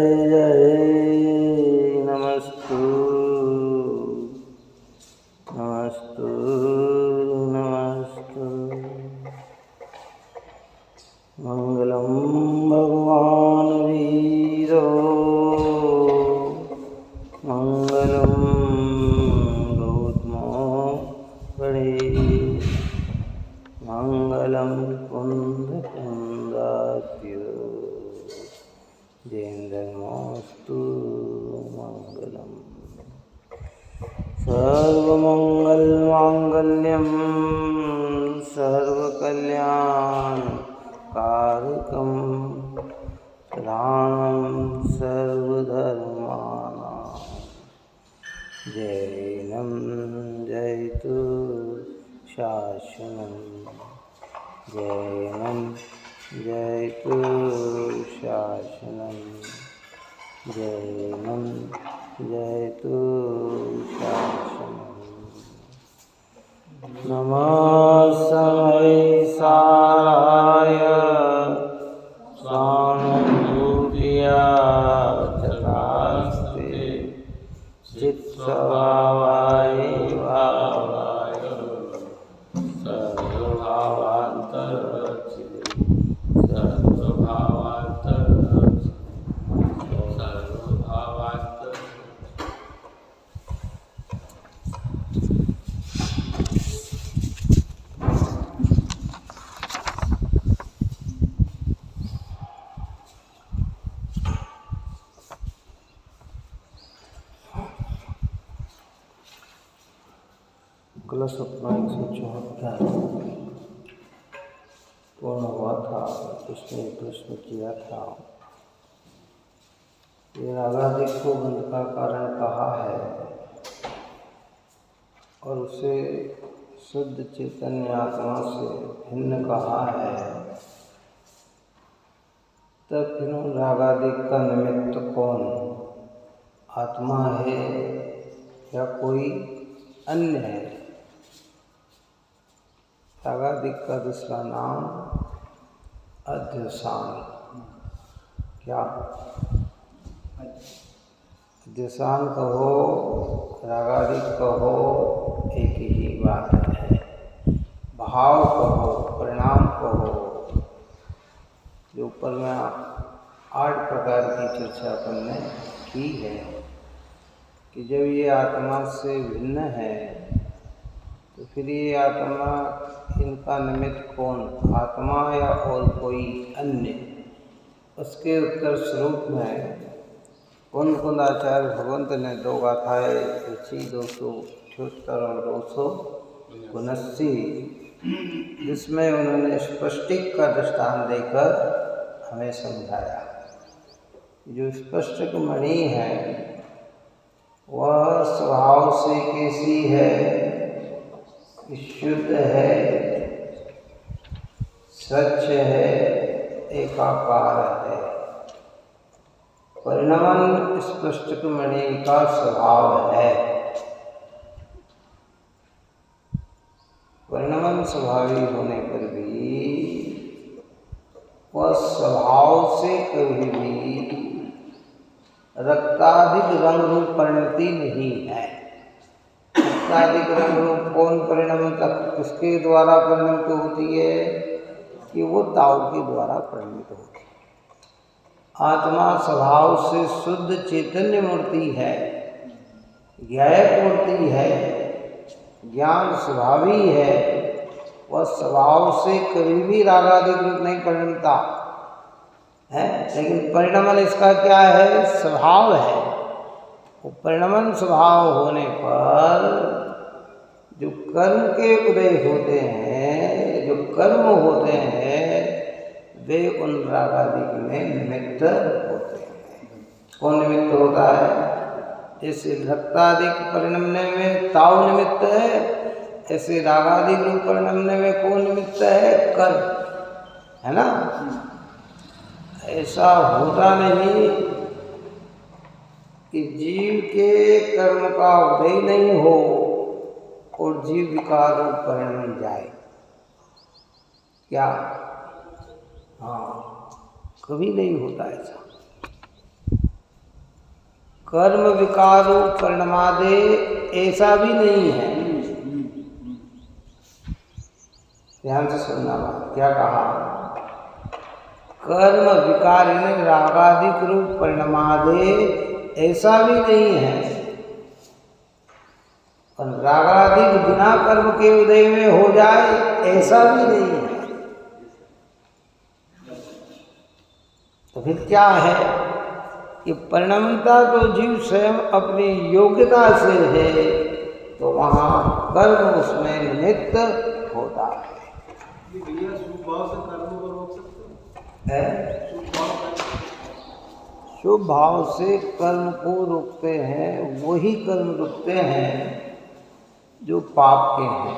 जय जय नमस्तु नमस्तु नमस्तु। मंगलम भगवान वीरो मंगलम गौतमो गणेश मंगलम कुंद कुंदाद्यो जयेन्द्रमस्तु मंगलम। सर्वमंगलमांगल्यं सर्वकल्याणकारकं शरणं सर्वधर्माणां जैनं जयतु शासनं जैनं जयतु शासनं जैनं जयतु शासनं। नमः समयसाराय स्वानुभूत्या चरास्ते चित्स्वभावाय भावाय सर्वभावान्तरचिते अगला सपना 174 पूर्ण हुआ था। उसने प्रश्न किया था, ये रागादिक को बंध का कारण कहा है और उसे शुद्ध चैतन्य आत्मा से भिन्न कहा है, तब फिर रागादिक का निमित्त कौन, आत्मा है या कोई अन्य है? रागादिक का दूसरा नाम अध्यवसान। क्या अध्यवसान कहो रागादिक कहो एक ही बात है। भाव कहो परिणाम कहो, जो ऊपर में 8 प्रकार की चर्चा अपन ने की है कि जब ये आत्मा से भिन्न है तो फिर ये आत्मा, इनका निमित्त कौन, आत्मा या और कोई अन्य? उसके उत्तर स्वरूप में कुंद कुंदाचार्य भगवंत ने 2 गाथाएं रची, 278 और 279, जिसमें उन्होंने स्पष्टिक का दृष्टांत देकर हमें समझाया। जो स्पष्टक मणि है वह स्वभाव से कैसी है, शुद्ध है, स्वच्छ है, एकाकार है। परिणमन स्पष्टक मणि का स्वभाव है। परिणमन स्वभावी होने पर भी वह स्वभाव से कभी भी रक्ताधिक रंग रूप परिणति नहीं है। रक्ताधिक रंग रूप कौन परिणमित, किसके द्वारा परिणमित होती है? कि वो ताऊ के द्वारा परिणमित होती है। आत्मा स्वभाव से शुद्ध चैतन्य मूर्ति है, ज्ञायक मूर्ति है, ज्ञान स्वभावी है। वह स्वभाव से कभी भी रागादिक रूप नहीं परिणमता है, लेकिन परिणमन इसका क्या है? स्वभाव है। वो परिणमन स्वभाव होने पर जो कर्म के उदय होते हैं, जो कर्म होते हैं, वे उन रागादिक में निमित्त होते हैं। कौन निमित्त होता है? जैसे रक्तादिक परिणमने में ताव निमित्त है, ऐसे रागादिक रूप परिणमने में कौन निमित्त है? कर्म, है ना? ऐसा होता नहीं कि जीव के कर्म का उदय नहीं हो और जीव विकार रूप परिणम जाए। क्या? हाँ, कभी नहीं होता ऐसा। कर्म विकारो परिणमादे ऐसा भी नहीं है। ध्यान से सुनना बात, क्या कहा? कर्म विकार यानी रागादिक रूप परिणमादे ऐसा भी नहीं है, और रागादिक बिना कर्म के उदय में हो जाए ऐसा भी नहीं है। तो फिर क्या है? कि परिणमता तो जीव स्वयं अपनी योग्यता से है, तो वहाँ कर्म उसमें निमित्त होता है। भैया शुभ भाव से कर्म को रोक सकते हैं? शुभ भाव से कर्म को रोकते हैं, वही कर्म रुकते हैं जो पाप के हैं।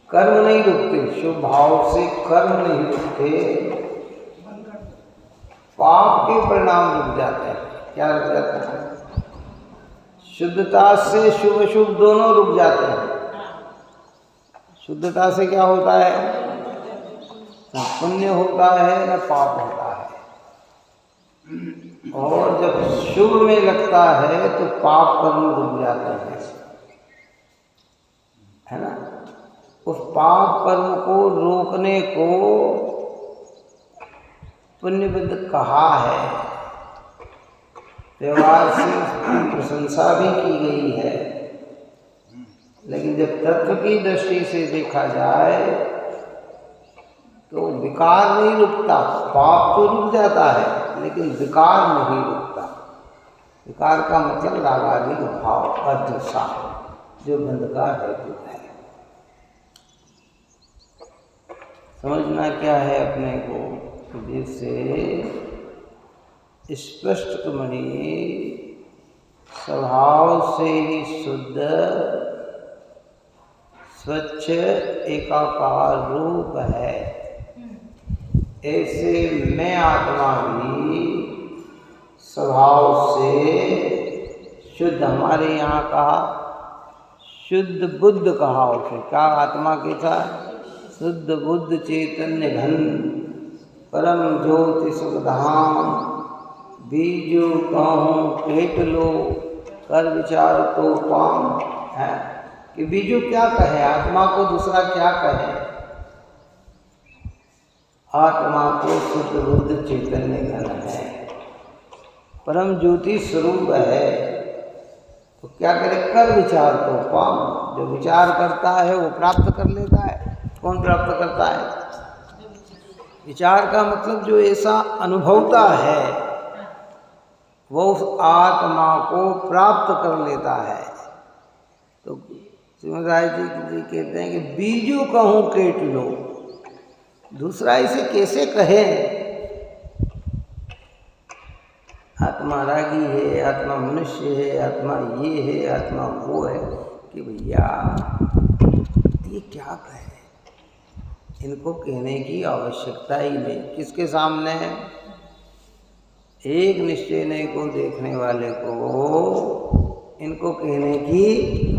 कर्म नहीं रुकते, शुभ भाव से कर्म नहीं रुकते, पाप के परिणाम रुक जाते हैं। क्या रुक जाते हैं? शुद्धता से शुभ अशुभ दोनों रुक जाते हैं। शुद्धता से क्या होता है? न पुण्य होता है न पाप होता है। और जब शुभ में लगता है तो पाप कर्म रुक जाते हैं, है ना? उस पाप कर्म को रोकने को पुण्यविद कहा है। व्यवहार से प्रशंसा भी की गई है, लेकिन जब तत्व की दृष्टि से देखा जाए तो विकार नहीं रुकता। पाप तो रुक जाता है लेकिन विकार नहीं रुकता। विकार का मतलब रागादि भाव अदृशा, जो बंध का हेतु है। समझना क्या है अपने को, जिससे स्पष्ट मणि स्वभाव से ही शुद्ध स्वच्छ एकाकार रूप है, ऐसे मैं आत्मा भी स्वभाव से शुद्ध। हमारे यहाँ कहा शुद्ध बुद्ध कहा उसे। क्या आत्मा के साथ? शुद्ध बुद्ध चैतन्य घन परम ज्योति सुखधाम, बीजो कहूँ पेट लो कर विचार तो पाम है। कि बीजो क्या कहे? आत्मा को दूसरा क्या कहे? आत्मा को शुद्ध बुद्ध चैतन्य घन है, परम ज्योति स्वरूप है। तो क्या करे? कर विचार तो पाम। जो विचार करता है वो प्राप्त कर लेता है। कौन प्राप्त करता है? विचार का मतलब जो ऐसा अनुभवता है वो उस आत्मा को प्राप्त कर लेता है। तो श्रीमद् जी कहते हैं कि बीजू कहूँ केट लो। दूसरा इसे कैसे कहे? आत्मा रागी है, आत्मा मनुष्य है, आत्मा ये है, आत्मा वो है। कि भैया ये क्या कहे? इनको कहने की आवश्यकता ही नहीं। किसके सामने? एक निश्चय नहीं को देखने वाले को इनको कहने की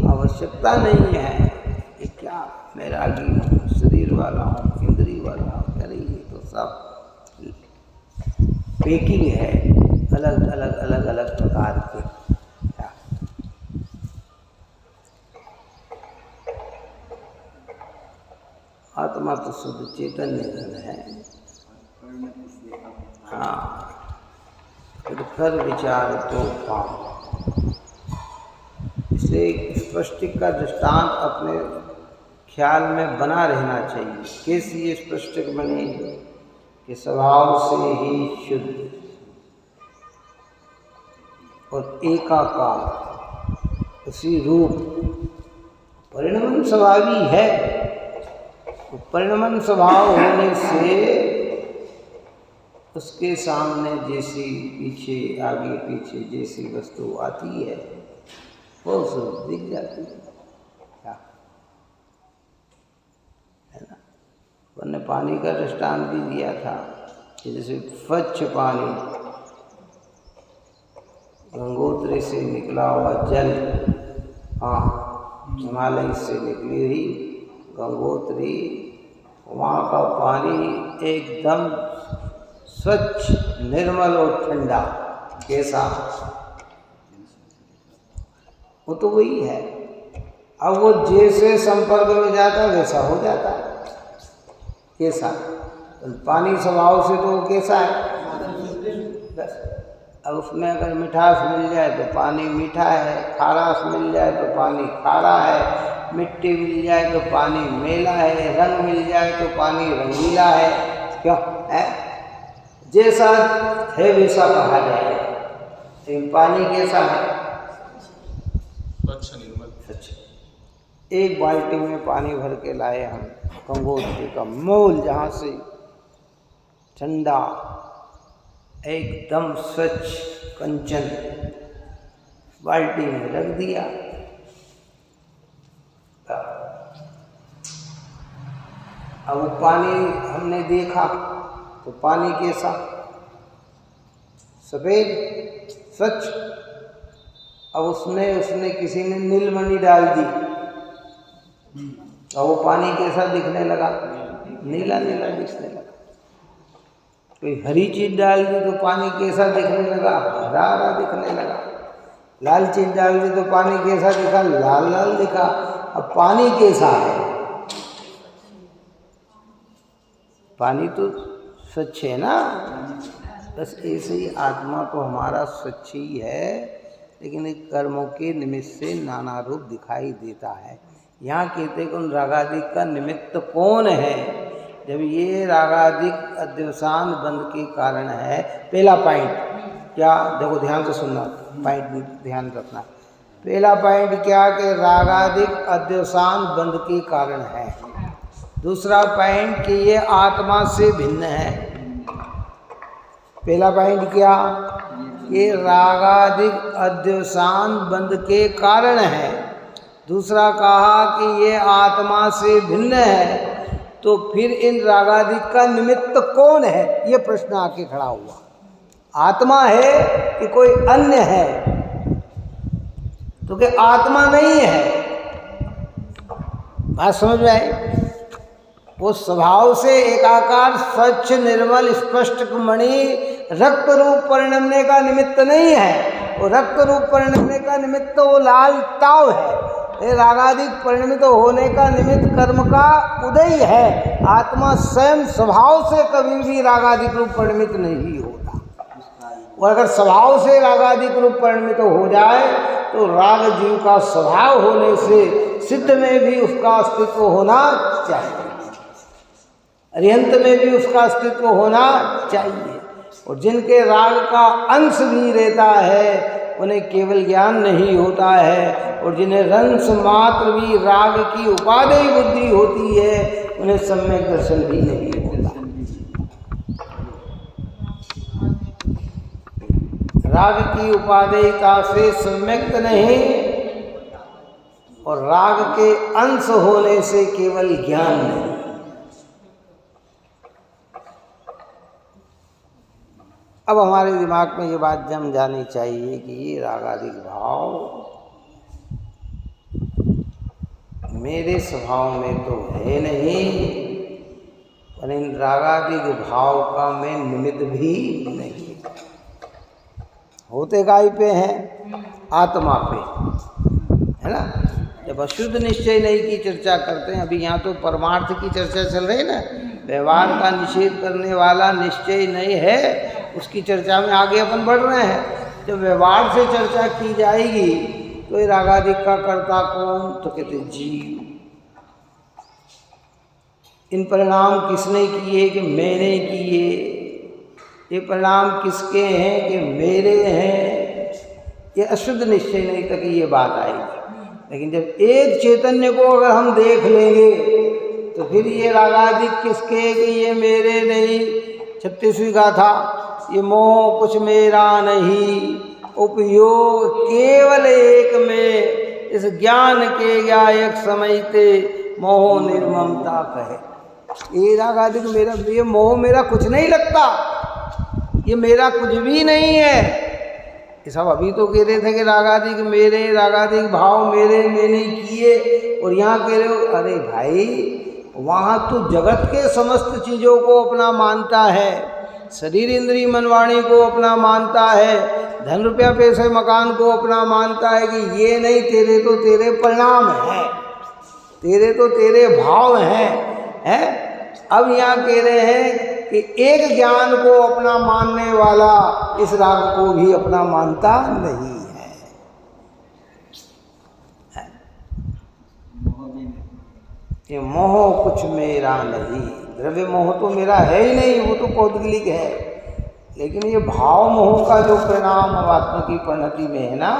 आवश्यकता नहीं है कि क्या मैं रागी हूँ, शरीर वाला हूँ, इंद्रिय वाला हूँ। अरे ये तो सब पेकिंग है, अलग अलग अलग अलग प्रकार के। आत्मा तो शुद्ध चैतन्य घन है। हाँ, फिर कर विचार तो पाओ। इसलिए स्पष्टि का दृष्टांत अपने ख्याल में बना रहना चाहिए। कैसी ये स्पष्टिक बने? कि स्वभाव से ही शुद्ध और एकाकार उसी रूप परिणमन स्वभावी है। तो परिणमन स्वभाव होने से उसके सामने जैसी पीछे आगे पीछे जैसी वस्तु आती है वो सब दिख जाती है। क्या है ना? उन्होंने पानी का दृष्टांत भी दिया था कि जैसे स्वच्छ पानी, गंगोत्री से निकला हुआ जल, हाँ हिमालय से निकली हुई गंगोत्री, वहाँ का पानी एकदम स्वच्छ निर्मल और ठंडा। कैसा? वो तो वही है। अब वो जैसे संपर्क में जाता है वैसा हो जाता है। कैसा? पानी स्वभाव से तो कैसा है बस। अब उसमें अगर मिठास मिल जाए तो पानी मीठा है, खारास मिल जाए तो पानी खारा है, मिट्टी मिल जाए तो पानी मेला है, रंग मिल जाए तो पानी रंगीला है। क्यों है? जैसा है वैसा कहा जाए। लेकिन पानी कैसा है? स्वच्छ निर्मल। सच। एक बाल्टी में पानी भर के लाए हम गंगोत्री का मूल, जहाँ से ठंडा एकदम स्वच्छ कंचन बाल्टी में रख दिया। अब वो पानी हमने देखा तो पानी कैसा? सफेद स्वच्छ। अब उसने किसी ने नीलमणि डाल दी और वो पानी कैसा दिखने लगा? नीला नीला दिखने लगा। कोई हरी चीज डाल दी तो पानी कैसा दिखने लगा? हरा हरा दिखने लगा। लाल चीज डाल दी तो पानी कैसा दिखा? लाल लाल दिखा। अब पानी कैसा है? पानी तो स्वच्छ है ना। बस ऐसे ही आत्मा तो हमारा स्वच्छ ही है, लेकिन एक कर्मों के निमित्त से नाना रूप दिखाई देता है। यहाँ कहते हैं कि उन रागादिक का निमित्त कौन है? जब ये रागादिक अध्यवसान बंध के कारण है। पहला पॉइंट क्या? देखो ध्यान से सुनना, पॉइंट ध्यान रखना। पहला पॉइंट क्या कि रागादिक अध्यवसान बंध के कारण है। दूसरा पॉइंट कि ये आत्मा से भिन्न है। पहला पॉइंट क्या? ये रागादिक अध्यवसान बंध के कारण है। दूसरा कहा कि ये आत्मा से भिन्न है। तो फिर इन रागादिक का निमित्त कौन है? ये प्रश्न आके खड़ा हुआ। आत्मा है कि कोई अन्य है? तो कि आत्मा नहीं है। बात समझ में आई? वो स्वभाव से एकाकार स्वच्छ निर्मल स्पष्ट मणि रक्त रूप परिणमने का निमित्त नहीं है। वो रक्त रूप परिणमने का निमित्त वो लाल ताव है। ये रागादिक परिणमित होने का निमित्त कर्म का उदय है। आत्मा स्वयं स्वभाव से कभी भी रागादिक रूप परिणमित नहीं होता। और अगर स्वभाव से रागादिक रूप परिणमित हो जाए तो राग जीव का स्वभाव होने से सिद्ध में भी उसका अस्तित्व होना चाहिए, अरिहंत में भी उसका अस्तित्व होना चाहिए। और जिनके राग का अंश भी रहता है उन्हें केवल ज्ञान नहीं होता है, और जिन्हें रंश मात्र भी राग की उपादेय बुद्धि होती है उन्हें सम्यक दर्शन भी नहीं होता। राग की उपादेयता से सम्यक नहीं, और राग के अंश होने से केवल ज्ञान नहीं। अब हमारे दिमाग में ये बात जम जानी चाहिए कि ये रागादिक भाव मेरे स्वभाव में तो है नहीं, और इन रागादिक भाव का मैं निमित्त भी नहीं। होते काय पे हैं? आत्मा पे, है ना। जब अशुद्ध निश्चय नहीं की चर्चा करते हैं, अभी यहाँ तो परमार्थ की चर्चा चल रही है ना, व्यवहार का निषेध करने वाला निश्चय नहीं है, उसकी चर्चा में आगे अपन बढ़ रहे हैं। जब व्यवहार से चर्चा की जाएगी तो ये रागादिक का कर्ता कौन? तो कहते जीव। इन परिणाम किसने किए? कि मैंने किए। ये परिणाम किसके हैं? कि मेरे हैं। ये अशुद्ध निश्चय नहीं तक ये बात आएगी। लेकिन जब एक चैतन्य को अगर हम देख लेंगे तो फिर ये रागादिक किसके? कि ये मेरे नहीं। 36वीं गाथा, ये मोह कुछ मेरा नहीं, उपयोग केवल एक में, इस ज्ञान के ज्ञायक समझते मोह निर्ममता कहे। ये रागादिक मेरा, ये मोह मेरा कुछ नहीं लगता, ये मेरा कुछ भी नहीं है। ये सब अभी तो कह रहे थे कि रागादिक मेरे, रागादिक भाव मेरे, मैंने किए, और यहाँ कह रहे हो अरे भाई वहाँ तो जगत के समस्त चीज़ों को अपना मानता है, शरीर इंद्री मन वाणी को अपना मानता है, धन रुपया पैसे मकान को अपना मानता है कि ये नहीं, तेरे तो तेरे परिणाम हैं, तेरे तो तेरे भाव हैं। अब यहाँ कह रहे हैं कि एक ज्ञान को अपना मानने वाला इस राग को भी अपना मानता नहीं है। ये मोह कुछ मेरा नहीं, द्रव्य मोह तो मेरा है ही नहीं, वो तो पौद्गलिक है। लेकिन ये भाव मोह का जो परिणाम आत्मा की परिणति में है ना,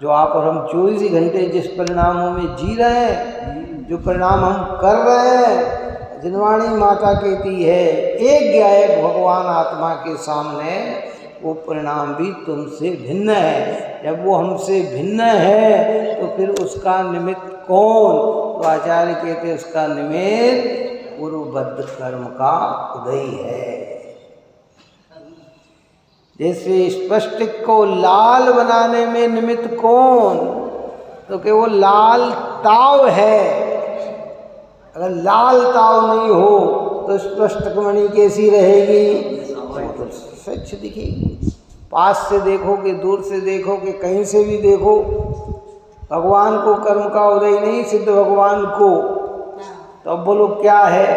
जो आप और हम 24 ही घंटे जिस परिणामों में जी रहे हैं, जो परिणाम हम कर रहे हैं, जिनवाणी माता कहती है एक गायक भगवान आत्मा के सामने वो परिणाम भी तुमसे भिन्न है। जब वो हमसे भिन्न है तो फिर उसका निमित्त कौन? तो आचार्य कहते उसका निमित्त पूर्वबद्ध कर्म का उदय है। जैसे स्पष्ट को लाल बनाने में निमित्त कौन? तो कि वो लाल ताव है। अगर लाल ताव नहीं हो तो स्पष्ट मणि कैसी रहेगी? वो तो स्वच्छ दिखेगी। पास से देखो कि दूर से देखो कि कहीं से भी देखो, भगवान को कर्म का उदय नहीं, सिद्ध भगवान को। तो अब बोलो क्या है?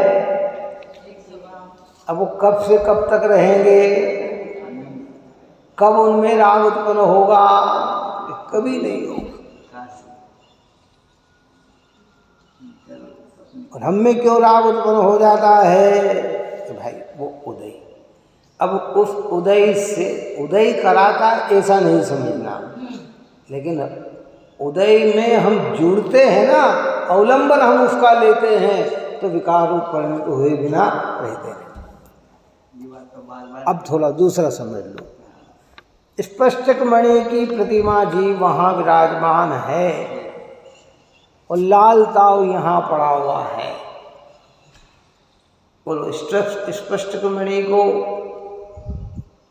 अब वो कब से कब तक रहेंगे? कब उनमें राग उत्पन्न होगा? कभी नहीं होगा। और हम में क्यों राग उत्पन्न हो जाता है? कि भाई वो उदय, अब उस उदय से उदय कराता ऐसा नहीं समझना, लेकिन उदय में हम जुड़ते हैं ना, अवलंबन हम उसका लेते हैं, तो विकार रूप परिणत हुए बिना रहते हैं। अब थोड़ा दूसरा समझ लो। स्पष्टक मणि की प्रतिमा जी वहाँ विराजमान है और लाल ताव यहाँ पड़ा हुआ है। बोलो स्पष्टक मणि को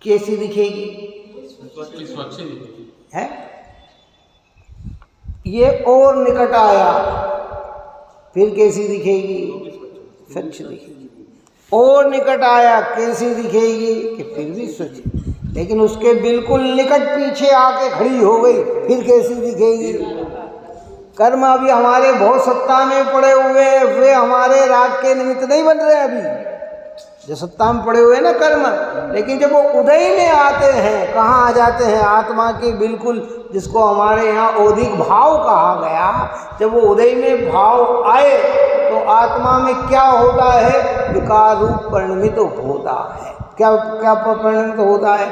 कैसी दिखेगी? है? ये और निकट आया फिर कैसी दिखेगी? स्वच्छ दिखेगी। और निकट आया कैसी दिखेगी? कि फिर भी स्वच्छ। लेकिन उसके बिल्कुल निकट पीछे आके खड़ी हो गई फिर कैसी दिखेगी? कर्म अभी हमारे बहुत सत्ता में पड़े हुए, वे हमारे राग के निमित्त नहीं बन रहे अभी, जो सत्ता में पड़े हुए हैं ना कर्म। लेकिन जब वो उदय में आते हैं, कहाँ आ जाते हैं? आत्मा के बिल्कुल, जिसको हमारे यहाँ औधिक भाव कहा गया, जब वो उदय में भाव आए तो आत्मा में क्या होता है? विकार रूप परिणमित होता है। क्या क्या परिणमित होता है?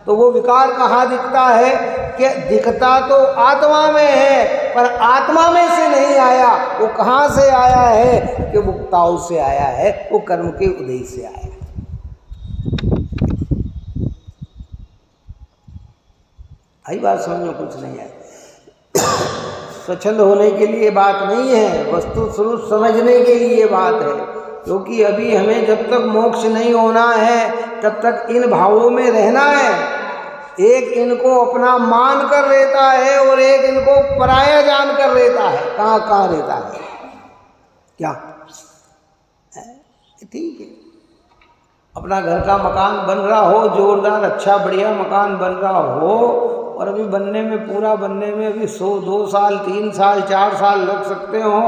तो वो विकार कहाँ दिखता है? कि दिखता तो आत्मा में है, पर आत्मा में से नहीं आया। वो कहाँ से आया है? कि मुक्ताओं से आया है, वो कर्म के उदय से आया है। आई बात समझ में कुछ नहीं है। स्वच्छंद होने के लिए बात नहीं है, वस्तु स्वरूप समझने के लिए बात है। क्योंकि अभी हमें जब तक मोक्ष नहीं होना है तब तक इन भावों में रहना है। एक इनको अपना मान कर रहता है और एक इनको पराया जान कर रहता है। कहाँ कहाँ रहता है? क्या ठीक है, अपना घर का मकान बन रहा हो, जोरदार अच्छा बढ़िया मकान बन रहा हो, और अभी बनने में, पूरा बनने में अभी 100, 2 साल, 3 साल, 4 साल लग सकते हो,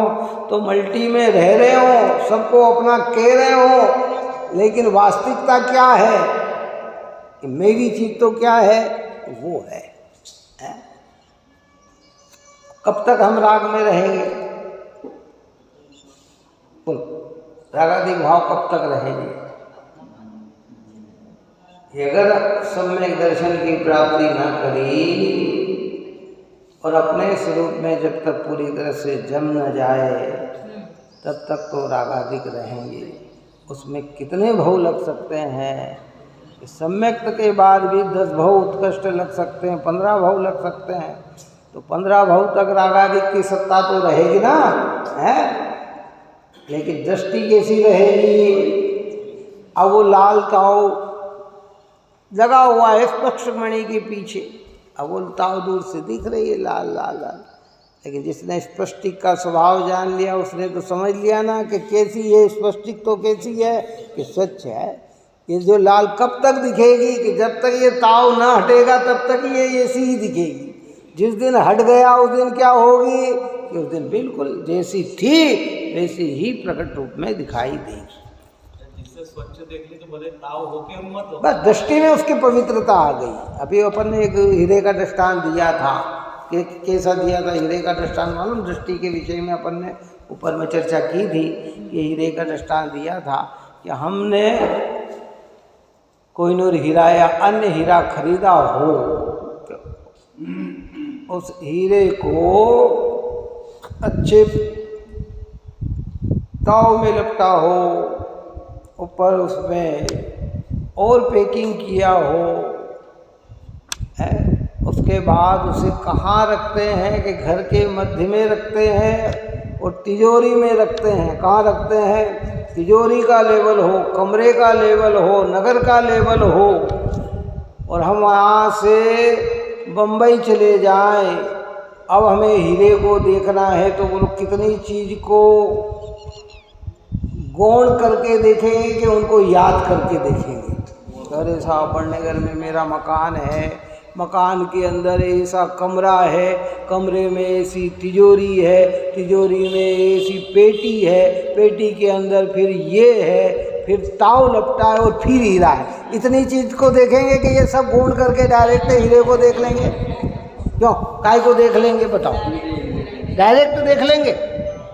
तो मल्टी में रह रहे हो, सबको अपना कह रहे हो, लेकिन वास्तविकता क्या है? कि मेरी चीज तो क्या है? वो है। कब तक हम राग में रहेंगे? रागादि भाव कब तक रहेंगे? अगर सम्यक दर्शन की प्राप्ति न करी और अपने स्वरूप में जब तक पूरी तरह से जम न जाए तब तक तो रागादिक रहेंगे। उसमें कितने भाव लग सकते हैं? सम्यक्त के बाद भी 10 भाव उत्कृष्ट लग सकते हैं, 15 भाव लग सकते हैं। तो 15 भाव तक रागादिक की सत्ता तो रहेगी ना, है? लेकिन दृष्टि कैसी रहेगी? अब वो लाल ताव लगा हुआ है स्पष्ट मणि के पीछे, अब वो ताव दूर से दिख रही है लाल लाल लाल। लेकिन जिसने स्पष्टिक का स्वभाव जान लिया उसने तो समझ लिया ना कि कैसी है स्पष्टिक, तो कैसी है कि स्वच्छ है। ये जो लाल कब तक दिखेगी कि जब तक ये ताव न हटेगा तब तक ये ऐसी ही दिखेगी। जिस दिन हट गया उस दिन क्या होगी कि उस दिन बिल्कुल जैसी थी वैसी ही प्रकट रूप में दिखाई देगी। जिससे स्वच्छ देखने तो बोले ताव होके हम मत हो। बस दृष्टि में उसकी पवित्रता आ गई। अभी अपन ने एक हीरे का दृष्टांत दिया था कि कैसा दिया था हीरे का दृष्टांत मालूम? दृष्टि के विषय में अपन ने ऊपर में चर्चा की थी कि हीरे का दृष्टांत दिया था कि हमने कोहिनूर हीरा या अन्य हीरा खरीदा हो तो उस हीरे को अच्छे ताव में लपटा हो, ऊपर उसमें और पैकिंग किया हो है, उसके बाद उसे कहाँ रखते हैं कि घर के मध्य में रखते हैं और तिजोरी में रखते हैं। कहाँ रखते हैं? तिजोरी का लेवल हो, कमरे का लेवल हो, नगर का लेवल हो। और हम वहाँ से बम्बई चले जाएं, अब हमें हीरे को देखना है तो वो लोग कितनी चीज़ को गौण करके देखेंगे कि उनको याद करके देखेंगे। अरे साहब बड़नगर में मेरा मकान है, मकान के अंदर ऐसा कमरा है, कमरे में ऐसी तिजोरी है, तिजोरी में ऐसी पेटी है, पेटी के अंदर फिर ये है, फिर ताव लपटा है और फिर हीरा है। इतनी चीज़ को देखेंगे कि ये सब गौण करके डायरेक्ट हीरे को देख लेंगे? क्यों काय को देख लेंगे बताओ? डायरेक्ट देख लेंगे।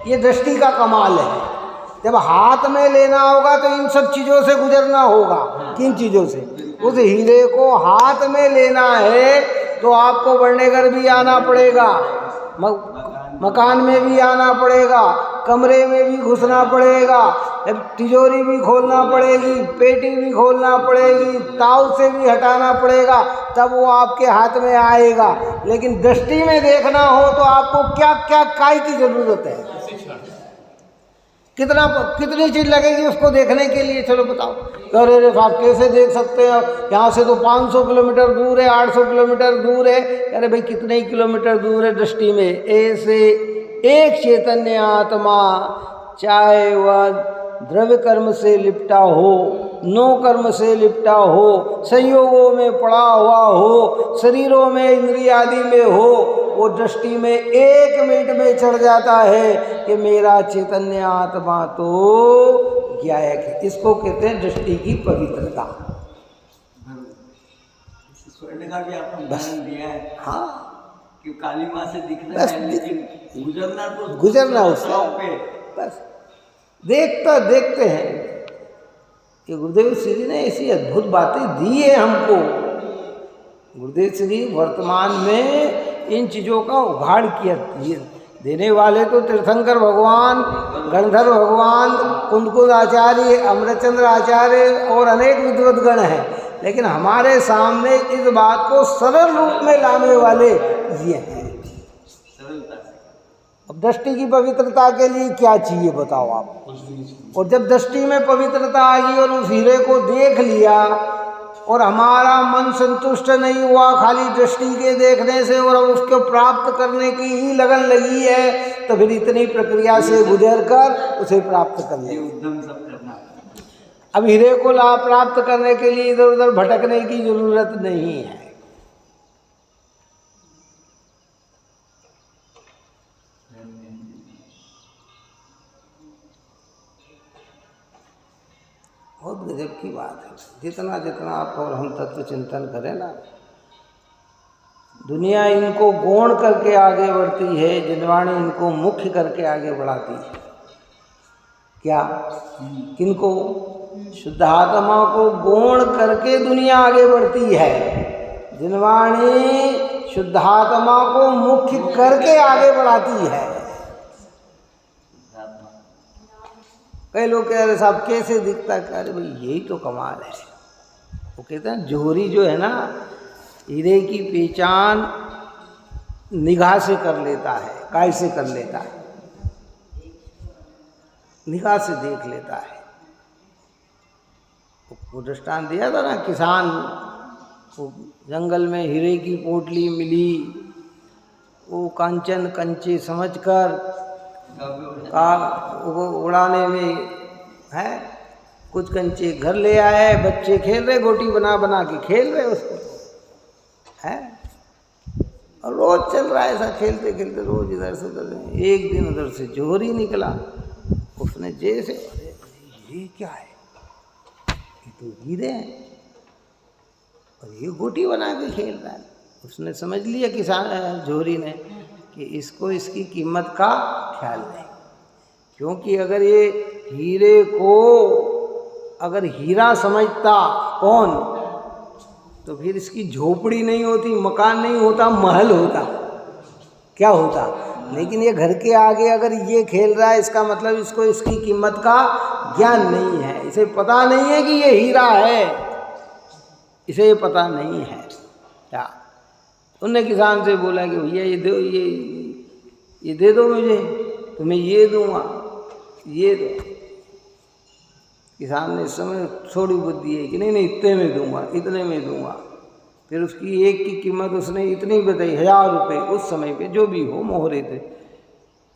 ये दृष्टि का कमाल है। जब हाथ में लेना होगा तो इन सब चीज़ों से गुजरना होगा। किन चीज़ों से? उस हीरे को हाथ में लेना है तो आपको बड़नगर भी आना पड़ेगा, मकान में भी आना पड़ेगा, कमरे में भी घुसना पड़ेगा, तिजोरी भी खोलना पड़ेगी, पेटी भी खोलना पड़ेगी, ताव से भी हटाना पड़ेगा, तब वो आपके हाथ में आएगा। लेकिन दृष्टि में देखना हो तो आपको क्या क्या काय की ज़रूरत है? कितनी चीज़ लगेगी उसको देखने के लिए? चलो बताओ। अरे रे साहब कैसे देख सकते हैं? यहाँ से तो 500 किलोमीटर दूर है, 800 किलोमीटर दूर है। अरे भाई कितने ही किलोमीटर दूर है दृष्टि में? ऐसे एक चैतन्य आत्मा चाहे वह द्रव्य कर्म से लिपटा हो, नो कर्म से लिपटा हो, संयोगों में पड़ा हुआ हो, शरीरों में इंद्रिय आदि में हो, वो दृष्टि में 1 मिनट में चढ़ जाता है कि मेरा चैतन्य आत्मा तो ज्ञायक है। इसको कहते हैं दृष्टि की पवित्रता। स्वर्ण का भी आपने उदाहरण दिया है। हाँ कि काली माँ से दिखना है लेकिन गुजरना उसका पे बस देखते हैं। ये गुरुदेव श्री ने ऐसी अद्भुत बातें दी है हमको। गुरुदेव श्री वर्तमान में इन चीज़ों का उघाड़ किया देने वाले तो तीर्थंकर भगवान, गणधर भगवान, कुंदकुंद आचार्य, अमृतचंद्र आचार्य और अनेक विद्वद्गण हैं। लेकिन हमारे सामने इस बात को सरल रूप में लाने वाले ये हैं। अब दृष्टि की पवित्रता के लिए क्या चाहिए बताओ आप? और जब दृष्टि में पवित्रता आई और उस हीरे को देख लिया और हमारा मन संतुष्ट नहीं हुआ खाली दृष्टि के देखने से और अब उसको प्राप्त करने की ही लगन लगी है, तो फिर इतनी प्रक्रिया से गुजर कर उसे प्राप्त कर ले। उद्यम सब करना। अब हीरे को लाभ प्राप्त करने के लिए इधर उधर भटकने की जरूरत नहीं है। बहुत गजब की बात है। जितना जितना आप और हम तत्व चिंतन करें ना, दुनिया इनको गौण करके आगे बढ़ती है, जिनवाणी इनको मुख्य करके आगे बढ़ाती है। क्या? किनको? शुद्ध आत्मा को गौण करके दुनिया आगे बढ़ती है। जिनवाणी शुद्ध आत्मा को मुख्य करके आगे बढ़ाती है। कई लोग कह रहे साहब कैसे दिखता है? अरे भाई यही तो कमाल है। वो कहते हैं जोहरी जो है ना, हीरे की पहचान निगाह से कर लेता है। काय से कर लेता है? निगाह से देख लेता है। वो दृष्टांत दिया था ना, किसान को जंगल में हीरे की पोटली मिली, वो कांचन कंचे समझकर का उड़ाने में है कुछ कंचे घर ले आए, बच्चे खेल रहे, गोटी बना बना के खेल रहे उसको है। और रोज चल रहा है ऐसा, खेलते खेलते रोज इधर से उधर। एक दिन उधर से जोहरी निकला, उसने जैसे अरे ये क्या है, ये तो हीरे हैं और ये गोटी बना के खेल रहा है। उसने समझ लिया किसान जोहरी ने कि इसको इसकी कीमत का ख्याल नहीं, क्योंकि अगर ये हीरे को अगर हीरा समझता कौन, तो फिर इसकी झोपड़ी नहीं होती, मकान नहीं होता, महल होता, क्या होता। लेकिन ये घर के आगे अगर ये खेल रहा है, इसका मतलब इसको इसकी कीमत का ज्ञान नहीं है, इसे पता नहीं है कि ये हीरा है, इसे ये पता नहीं है। क्या उनने किसान से बोला कि भैया ये दो, ये दे दो मुझे, तुम्हें ये दूंगा, ये दो। किसान ने इस समय थोड़ी बुद्धि है कि नहीं नहीं इतने में दूंगा, इतने में दूंगा। फिर उसकी एक की कीमत उसने इतनी बताई, 1000 रुपये उस समय पे, जो भी हो मोहरे थे।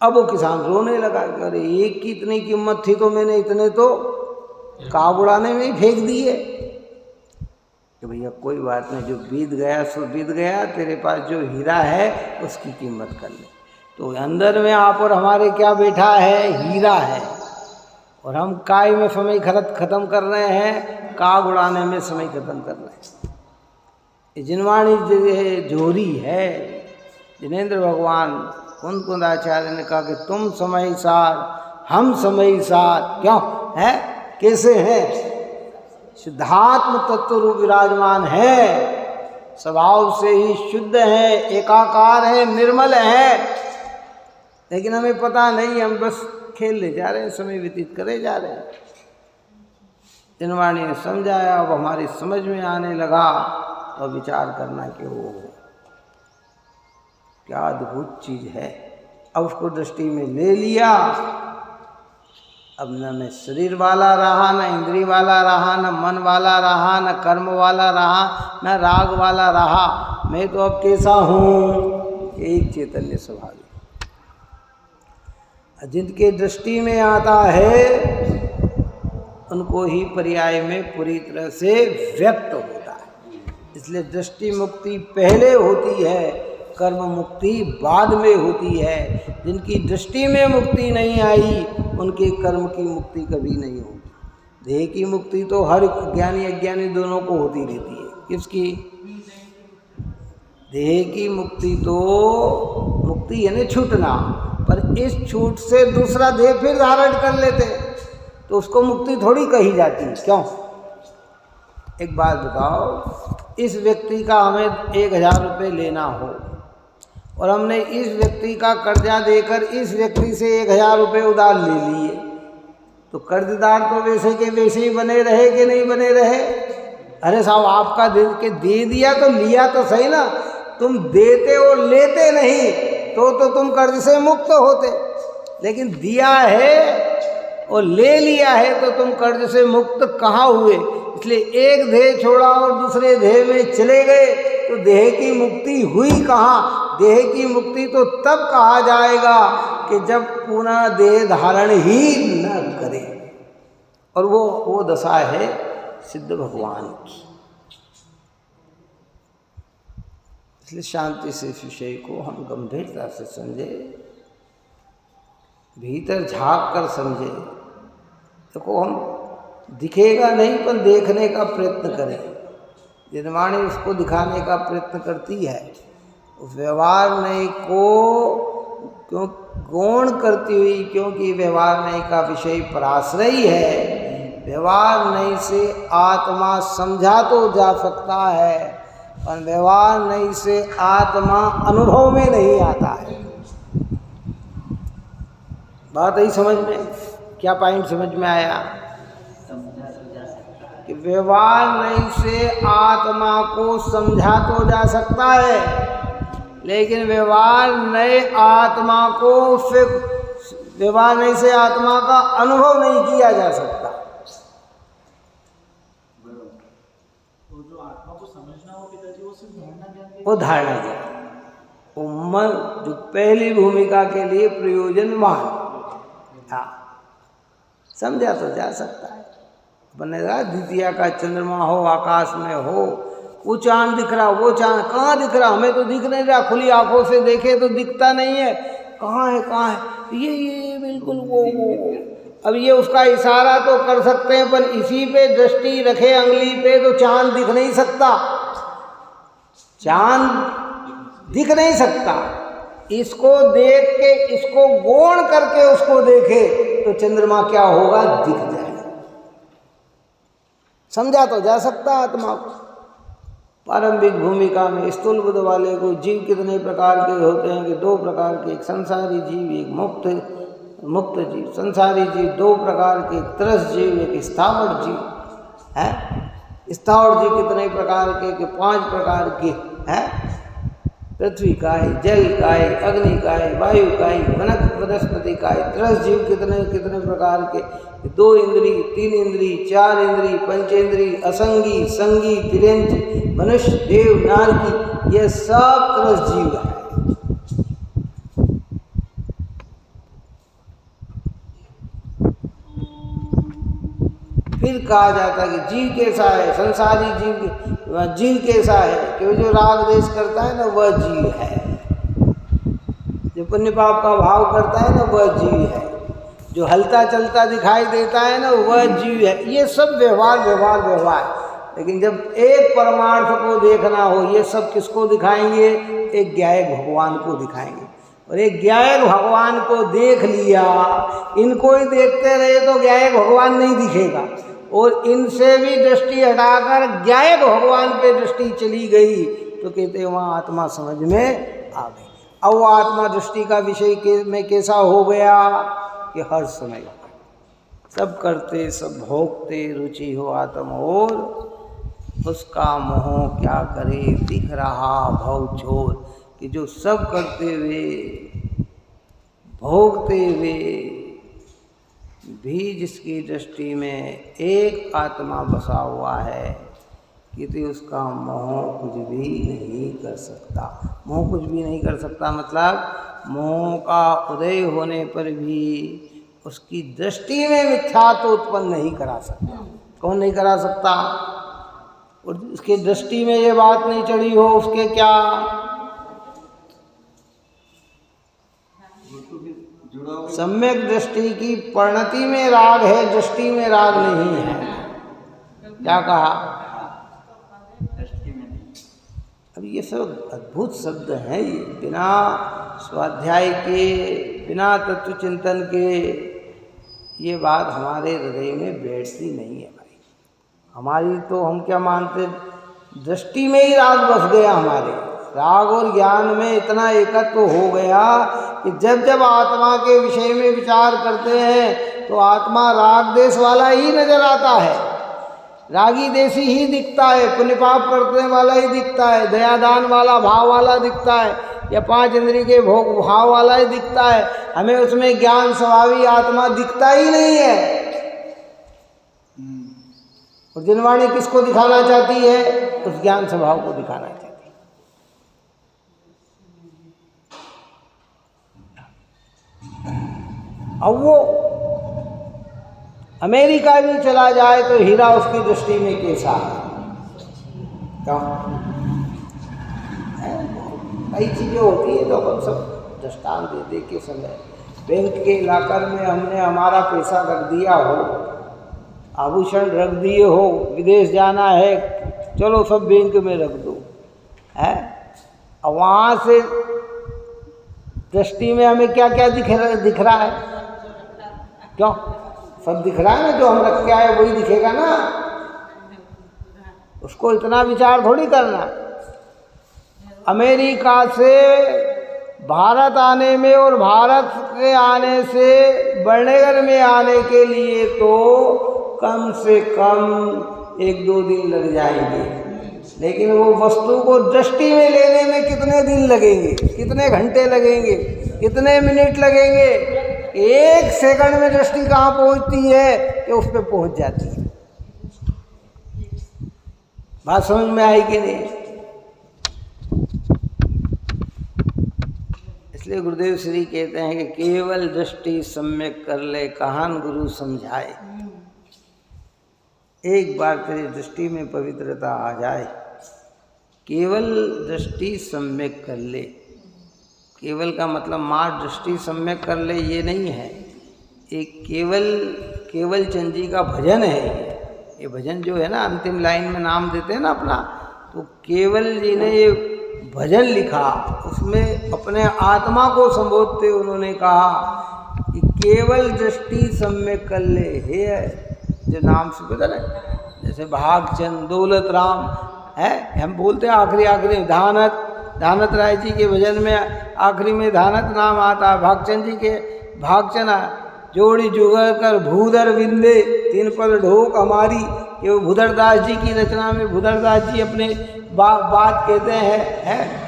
अब वो किसान रोने लगा कि अरे एक की इतनी कीमत थी तो मैंने इतने तो काब उड़ाने में ही फेंक दिए। कि भैया कोई बात नहीं, जो बीत गया सो बीत गया, तेरे पास जो हीरा है उसकी कीमत कर ले। तो अंदर में आप और हमारे क्या बैठा है, हीरा है, और हम काय में समय खत्म कर रहे हैं, काग उड़ाने में समय खत्म कर रहे हैं। ये जिनवाणी जोहरी है, जिनेंद्र भगवान कुंद आचार्य ने कहा कि तुम समय सार, हम समय सार, क्यों है, कैसे हैं, शुद्धात्म तत्व रूप विराजमान है, स्वभाव से ही शुद्ध है, एकाकार है, निर्मल है, लेकिन हमें पता नहीं, हम बस खेलने जा रहे हैं, समय व्यतीत करे जा रहे हैं। जिनवाणी ने समझाया, अब हमारी समझ में आने लगा, तो विचार करना कि वो क्या अद्भुत चीज है। अब उसको दृष्टि में ले लिया। अब न मैं शरीर वाला रहा, न इंद्रिय वाला रहा, न मन वाला रहा, न कर्म वाला रहा, न राग वाला रहा। मैं तो अब कैसा हूँ, एक चैतन्य स्वभाव। जिनके दृष्टि में आता है उनको ही पर्याय में पूरी तरह से व्यक्त होता है। इसलिए दृष्टि मुक्ति पहले होती है, कर्म मुक्ति बाद में होती है। जिनकी दृष्टि में मुक्ति नहीं आई, उनके कर्म की मुक्ति कभी नहीं होगी। देह की मुक्ति तो हर ज्ञानी अज्ञानी दोनों को होती रहती है। किसकी? देह की मुक्ति तो मुक्ति यानी छूटना, पर इस छूट से दूसरा देह फिर धारण कर लेते, तो उसको मुक्ति थोड़ी कही जाती है। क्यों? एक बात बताओ, इस व्यक्ति का हमें 1000 रुपये लेना हो और हमने इस व्यक्ति का कर्जा देकर इस व्यक्ति से 1000 रुपये उधार ले लिए, तो कर्जदार तो वैसे के वैसे ही बने रहे कि नहीं बने रहे? अरे साहब, आपका दे दिया तो लिया तो सही ना, तुम देते और लेते नहीं तो तुम कर्ज से मुक्त होते, लेकिन दिया है और ले लिया है तो तुम कर्ज से मुक्त कहाँ हुए? इसलिए एक देह छोड़ा और दूसरे देह में चले गए तो देह की मुक्ति हुई कहाँ? देह की मुक्ति तो तब कहा जाएगा कि जब पुनः देह धारण ही न करे, और वो दशा है सिद्ध भगवान की। इसलिए शांति से इस विषय को हम गंभीरता से समझे, भीतर झांक कर समझे। देखो, हम दिखेगा नहीं पर देखने का प्रयत्न करें। जिनवाणी उसको दिखाने का प्रयत्न करती है, उस व्यवहार नई को क्यों गौण करती हुई, क्योंकि व्यवहार नई का विषय पराश्रयी है। व्यवहार नई से आत्मा समझा तो जा सकता है, पर व्यवहार नहीं से आत्मा अनुभव में नहीं आता है। बात यही समझ में, क्या पॉइंट समझ में आया? कि व्यवहार नहीं से आत्मा को समझा तो जा सकता है, लेकिन व्यवहार नए आत्मा को फिर व्यवहार नहीं से आत्मा का अनुभव नहीं किया जा सकता। वो धारणा है, वो मन जो पहली भूमिका के लिए प्रयोजनवान था, समझा तो जा सकता है। अपने द्वितीया का चंद्रमा हो, आकाश में हो, वो चांद दिख रहा, वो चांद कहाँ दिख रहा, हमें तो दिख नहीं रहा, खुली आंखों से देखे तो दिखता नहीं है, कहाँ है कहाँ है, ये बिल्कुल वो। अब ये उसका इशारा तो कर सकते हैं, पर इसी पे दृष्टि रखे अंगुली पे तो चांद दिख नहीं सकता, चांद दिख नहीं सकता। इसको देख के, इसको गौण करके उसको देखे तो चंद्रमा क्या होगा, दिख जाएगा। समझा तो जा सकता आत्मा को। प्रारंभिक भूमिका में स्थूल बुद्ध वाले को जीव कितने प्रकार के होते हैं कि 2 प्रकार के, एक संसारी जीव, एक मुक्त जीव। संसारी जीव 2 प्रकार के, एक त्रस जीव, एक स्थावर जीव है। स्थावर जीव कितने प्रकार के 5 प्रकार के हैं, पृथ्वी का है, जल का है, अग्नि का है, वायु का है, वनस्पति का है। त्रस जीव कितने प्रकार के, 2 इंद्री, 3 इंद्री, 4 इंद्री, पंचेंद्री, असंगी, संगी, तिरेंच, मनुष्य, देव, नारकी, ये सब त्रस जीव है। फिर कहा जाता है कि जीव कैसा है, संसारी जीव कैसा है कि जो राग देश करता है ना वह जीव है, जो पुण्य पाप का भाव करता है ना वह जीव है, जो हलता चलता दिखाई देता है ना वह जीव है। ये सब व्यवहार। लेकिन जब एक परमार्थ को देखना हो, ये सब किसको दिखाएंगे, एक ज्ञायक भगवान को दिखाएंगे। और एक ज्ञायक भगवान को देख लिया, इनको ही देखते रहे तो ज्ञायक भगवान नहीं दिखेगा, और इनसे भी दृष्टि हटाकर ज्ञायक भगवान पे दृष्टि चली गई तो कहते वहाँ आत्मा समझ में आ गई। अब वो आत्मा दृष्टि का विषय में कैसा हो गया कि हर समय सब करते, सब भोगते, रुचि हो आत्म और उसका मोह क्या करे, दिख रहा भव छोर, कि जो सब करते हुए, भोगते हुए भी जिसकी दृष्टि में एक आत्मा बसा हुआ है, कि उसका मोह कुछ भी नहीं कर सकता। मोह कुछ भी नहीं कर सकता मतलब मोह का उदय होने पर भी उसकी दृष्टि में मिथ्यात्व उत्पन्न नहीं करा सकता। कौन नहीं करा सकता? और उसकी दृष्टि में ये बात नहीं चढ़ी हो, उसके क्या सम्यक दृष्टि की परिणति में राग है, दृष्टि में राग नहीं है। क्या कहा? अब ये सब अद्भुत शब्द हैं, ये बिना स्वाध्याय के, बिना तत्व चिंतन के ये बात हमारे हृदय में बैठती नहीं है भाई। हमारी तो हम क्या मानते, दृष्टि में ही राग बस गया हमारे। राग और ज्ञान में इतना एकत्व हो गया कि जब जब आत्मा के विषय में विचार करते हैं तो आत्मा राग देश वाला ही नजर आता है, रागी देशी ही दिखता है, पुण्य पाप करने वाला ही दिखता है, दयादान वाला भाव वाला दिखता है, या 5 इंद्रिय के भोग भाव वाला ही दिखता है। हमें उसमें ज्ञान स्वभावी आत्मा दिखता ही नहीं है। और जिनवाणी किसको दिखाना चाहती है? उस ज्ञान स्वभाव को दिखाना चाहती है। अब वो अमेरिका भी चला जाए तो हीरा उसकी दृष्टि में कैसा है? क्यों? कई चीज़ें होती है तो अपन सब दृष्टांत दे के समय, बैंक के लॉकर में हमने हमारा पैसा रख दिया हो, आभूषण रख दिए हो, विदेश जाना है, चलो सब बैंक में रख दो, है? और वहाँ से दृष्टि में हमें क्या क्या दिख रहा है? क्यों? सब दिख रहा है ना, जो हम रख के आए वही दिखेगा ना। उसको इतना विचार थोड़ी करना। अमेरिका से भारत आने में और भारत के आने से बड़नगर में आने के लिए तो कम से कम 1-2 दिन लग जाएंगे, लेकिन वो वस्तु को दृष्टि में लेने में कितने दिन लगेंगे, कितने घंटे लगेंगे, कितने मिनट लगेंगे? 1 सेकंड में दृष्टि कहाँ पहुँचती है कि उस पर पहुँच जाती है। बात समझ में आई कि नहीं? इसलिए गुरुदेव श्री कहते हैं कि केवल दृष्टि सम्यक कर ले, कहान गुरु समझाए। एक बार तेरी दृष्टि में पवित्रता आ जाए, केवल दृष्टि सम्यक कर ले। केवल का मतलब माँ दृष्टि सम्यक कर ले ये नहीं है, एक केवल चंद जी का भजन है। ये भजन जो है ना, अंतिम लाइन में नाम देते हैं ना अपना, तो केवल जी ने ये भजन लिखा, उसमें अपने आत्मा को संबोधते उन्होंने कहा कि केवल दृष्टि सम्यक कर ले। हे जो नाम से बदल है, जैसे भागचंद, दौलत राम है, हम बोलते हैं आखिरी धानत राय जी के भजन में आखिरी में धानत नाम आता है। भागचंद जी के भागचना जोड़ी जुगर कर भूधर विंदे, तीन पर ढोक हमारी, ये वो भूधरदास जी की रचना में भूधरदास जी अपने बात कहते हैं,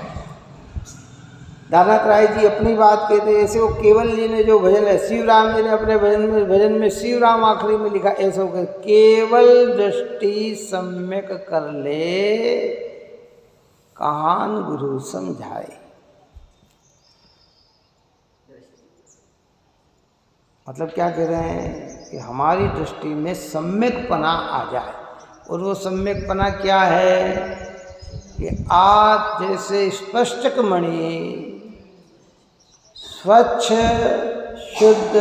दानत राय जी अपनी बात कहते हैं। ऐसे वो केवल जी ने जो भजन है, शिवराम जी ने अपने भजन में शिवराम आखिरी में लिखा, ऐसे हो गए केवल दृष्टि सम्यक कर ले, कहान गुरु समझाए। मतलब क्या कह रहे हैं कि हमारी दृष्टि में सम्यकपना आ जाए। और वो सम्यकपना क्या है कि आप जैसे स्पष्टक मणि स्वच्छ, शुद्ध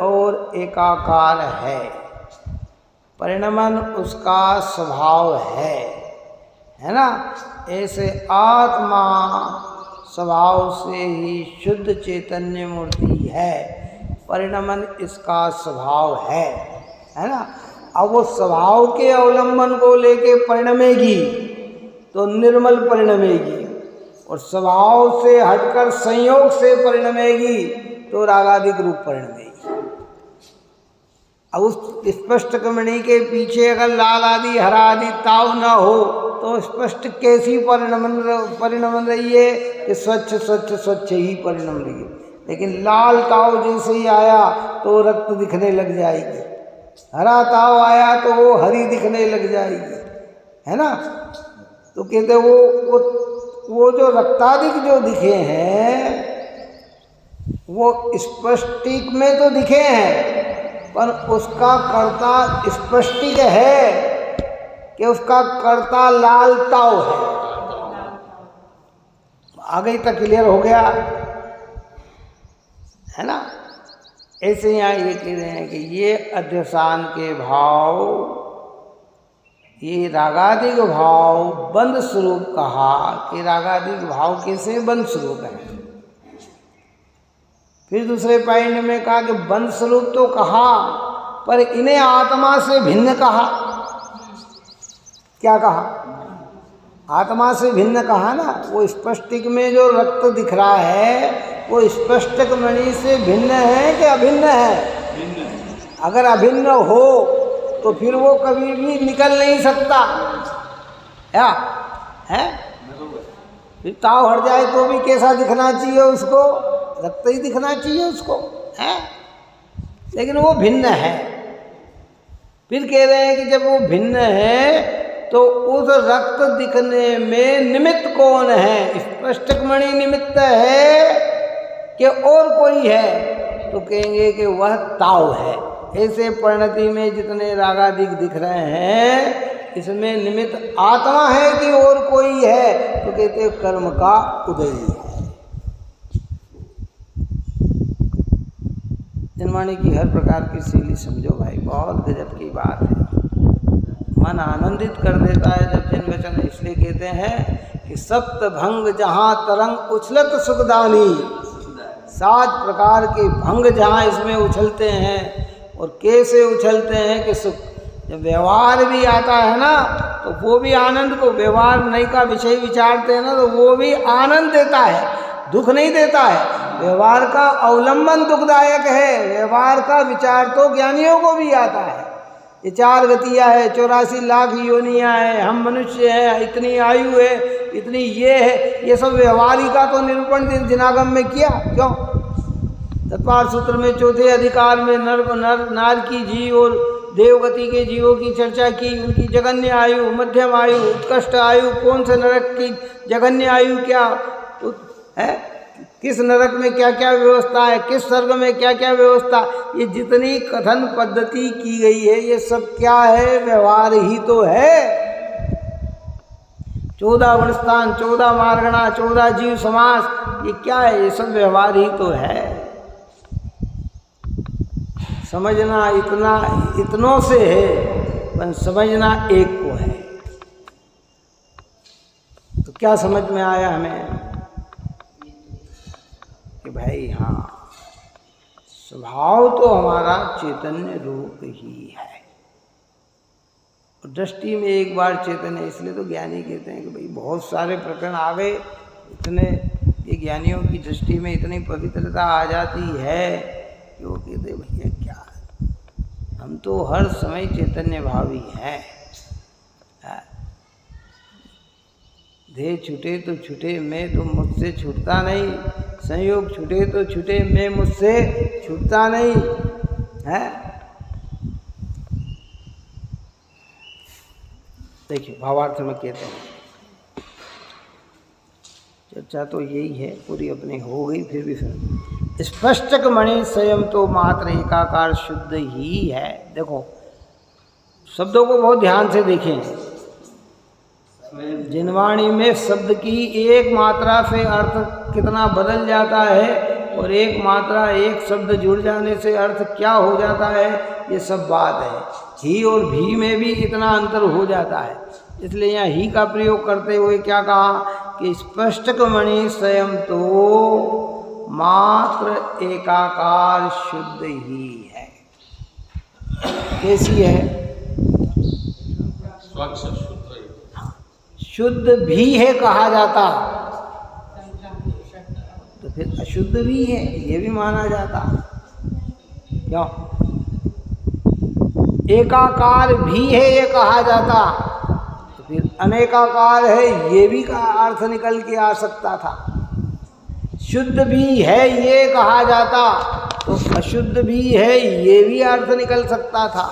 और एकाकार है, परिणमन उसका स्वभाव है ना। ऐसे आत्मा स्वभाव से ही शुद्ध चैतन्य मूर्ति है, परिणमन इसका स्वभाव है ना। अब वो स्वभाव के अवलंबन को लेके परिणमेगी तो निर्मल परिणमेगी, और स्वभाव से हटकर संयोग से परिणमेगी तो रागादिक रूप परिणमेगी। अब उस स्पष्ट कमणी के पीछे अगर लाल आदि हरा आदि ताव न हो तो स्पष्ट कैसी परिणमन रही है कि स्वच्छ ही परिणम रही है। लेकिन लाल ताव जैसे ही आया तो रक्त दिखने लग जाएगी, हरा ताव आया तो वो हरी दिखने लग जाएगी, है ना। तो कहते वो जो रक्तादिक जो दिखे हैं वो स्पष्टिक में तो दिखे हैं, पर उसका कर्ता स्पष्टिक है कि उसका कर्ता लाल ताव है। आगे तक क्लियर हो गया, है ना। ऐसे यहाँ ये कह रहे हैं कि ये अध्यसान के भाव, ये रागादिक भाव बंद स्वरूप कहा कि रागादिक भाव कैसे बंद स्वरूप है। फिर दूसरे पॉइंट में कहा कि बंद स्वरूप तो कहा, पर इन्हें आत्मा से भिन्न कहा। क्या कहा? आत्मा से भिन्न कहा ना। वो स्पष्टिक में जो रक्त दिख रहा है वो स्पष्टक मणि से भिन्न है कि अभिन्न है? अगर अभिन्न हो तो फिर वो कभी भी निकल नहीं सकता, क्या है? फिर ताव हट जाए तो भी कैसा दिखना चाहिए उसको? रक्त ही दिखना चाहिए उसको, है। लेकिन वो भिन्न है। फिर कह रहे हैं कि जब वो भिन्न है तो उस रक्त दिखने में निमित्त कौन है? स्पष्टक मणि निमित्त है कि और कोई है? तो कहेंगे कि वह ताव है। ऐसे परिणति में जितने रागादिक दिख रहे हैं इसमें निमित्त आत्मा है कि और कोई है? तो कहते कर्म का उदय है। जनवाणी की हर प्रकार की शैली समझो भाई, बहुत गजब की बात है। मन आनंदित कर देता है जब जिन वचन। इसलिए कहते हैं कि सप्त भंग जहाँ तरंग उछलत सुखदानी, 7 प्रकार के भंग जहाँ इसमें उछलते हैं। और कैसे उछलते हैं कि सुख, जब व्यवहार भी आता है ना तो वो भी आनंद को, व्यवहार नहीं का विषय विचारते हैं ना तो वो भी आनंद देता है, दुख नहीं देता है। व्यवहार का अवलंबन दुखदायक है, व्यवहार का विचार तो ज्ञानियों को भी आता है। ये 4 गतियाँ है, 84 लाख योनियाँ हैं, हम मनुष्य हैं, इतनी आयु है, इतनी ये है, ये सब व्यवहारी का तो निरूपण जिनागम में किया। क्यों? तत्पार सूत्र में 4थे अधिकार में नार की जीव और देवगति के जीवों की चर्चा की। उनकी जगन्य आयु, मध्यम आयु, उत्कृष्ट आयु, कौन से नरक की जगन्य आयु क्या है, किस नरक में क्या क्या व्यवस्था है, किस स्वर्ग में क्या क्या व्यवस्था, ये जितनी कथन पद्धति की गई है ये सब क्या है, व्यवहार ही तो है। 14 गुणस्थान, 14 मार्गणा, 14 जीव समास, ये क्या है, ये सब व्यवहार ही तो है। समझना इतना इतनों से है, पर समझना एक को है। तो क्या समझ में आया हमें कि भाई हाँ, स्वभाव तो हमारा चैतन्य रूप ही है। और दृष्टि में एक बार चैतन्य, इसलिए तो ज्ञानी कहते हैं कि भाई बहुत सारे प्रकरण आ गए, इतने ये ज्ञानियों की दृष्टि में इतनी पवित्रता आ जाती है कि वो कहते भैया क्या, हम तो हर समय चैतन्य भावी हैं। देह छूटे तो छूटे, मैं तो मुझसे छूटता नहीं, संयोग छूटे तो छूटे, मैं मुझसे छूटता नहीं है। देखिए भावार्थ में कहते हैं, चर्चा तो यही है, पूरी अपनी हो गई, फिर भी सुन। स्पष्टक मणि स्वयं तो मात्र एकाकार शुद्ध ही है। देखो शब्दों को बहुत ध्यान से देखें। जिनवाणी में शब्द की एक मात्रा से अर्थ कितना बदल जाता है, और एक मात्रा एक शब्द जुड़ जाने से अर्थ क्या हो जाता है, ये सब बात है। ही और भी में भी इतना अंतर हो जाता है। इसलिए यहाँ ही का प्रयोग करते हुए क्या कहा कि स्पष्टक मणि स्वयं तो मात्र एकाकार शुद्ध ही है। कैसी है? शुद्ध भी है कहा जाता, तो फिर अशुद्ध भी है ये भी माना जाता। क्यों? एकाकार भी है ये कहा जाता, तो फिर अनेकाकार है ये भी का अर्थ निकल के आ सकता था। शुद्ध भी है ये कहा जाता, तो अशुद्ध भी है ये भी अर्थ निकल सकता था।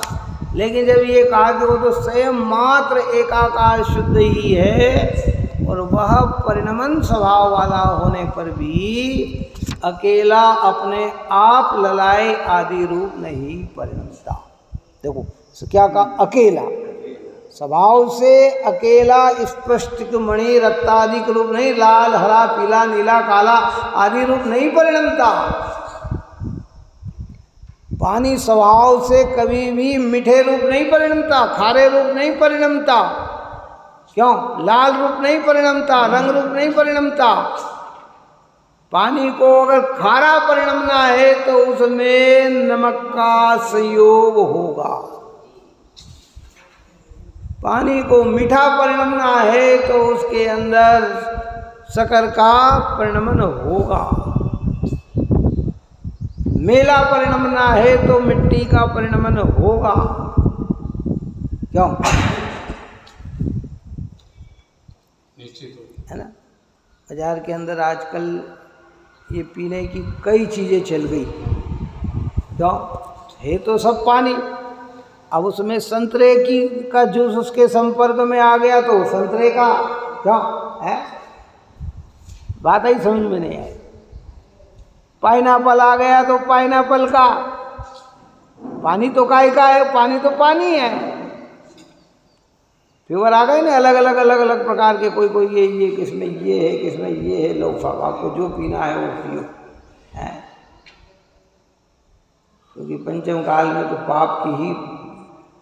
लेकिन जब ये कहा कि वो तो स्वयं मात्र एकाकार शुद्ध ही है, और वह परिणमन स्वभाव वाला होने पर भी अकेला अपने आप ललाए आदि रूप नहीं परिणमता। देखो क्या कहा, अकेला स्वभाव से अकेला स्पष्ट मणि रक्तादि रूप नहीं, लाल हरा पीला नीला काला आदि रूप नहीं परिणमता। पानी स्वभाव से कभी भी मीठे रूप नहीं परिणमता, खारे रूप नहीं परिणमता। क्यों? लाल रूप नहीं परिणमता, रंग रूप नहीं परिणमता। पानी को अगर खारा परिणमना है तो उसमें नमक का संयोग होगा। पानी को मीठा परिणमना है तो उसके अंदर शक्कर का परिणमन होगा। मेला परिणमना है तो मिट्टी का परिणमन होगा। क्यों? है ना? बाजार के अंदर आजकल ये पीने की कई चीज़ें चल गई। क्यों? है तो सब पानी, अब उसमें संतरे की का जूस उसके संपर्क में आ गया तो संतरे का क्यों है, बात ही समझ में नहीं आई। पाइनएप्पल आ गया तो पाइनएप्पल का, पानी तो काय का है, पानी तो पानी है। फ्लेवर आ गए ना अलग अलग प्रकार के, कोई कोई ये किसमें ये है, किसमें ये है। लो साहब आपको जो पीना है वो पियो है, क्योंकि पंचम काल में तो पाप की ही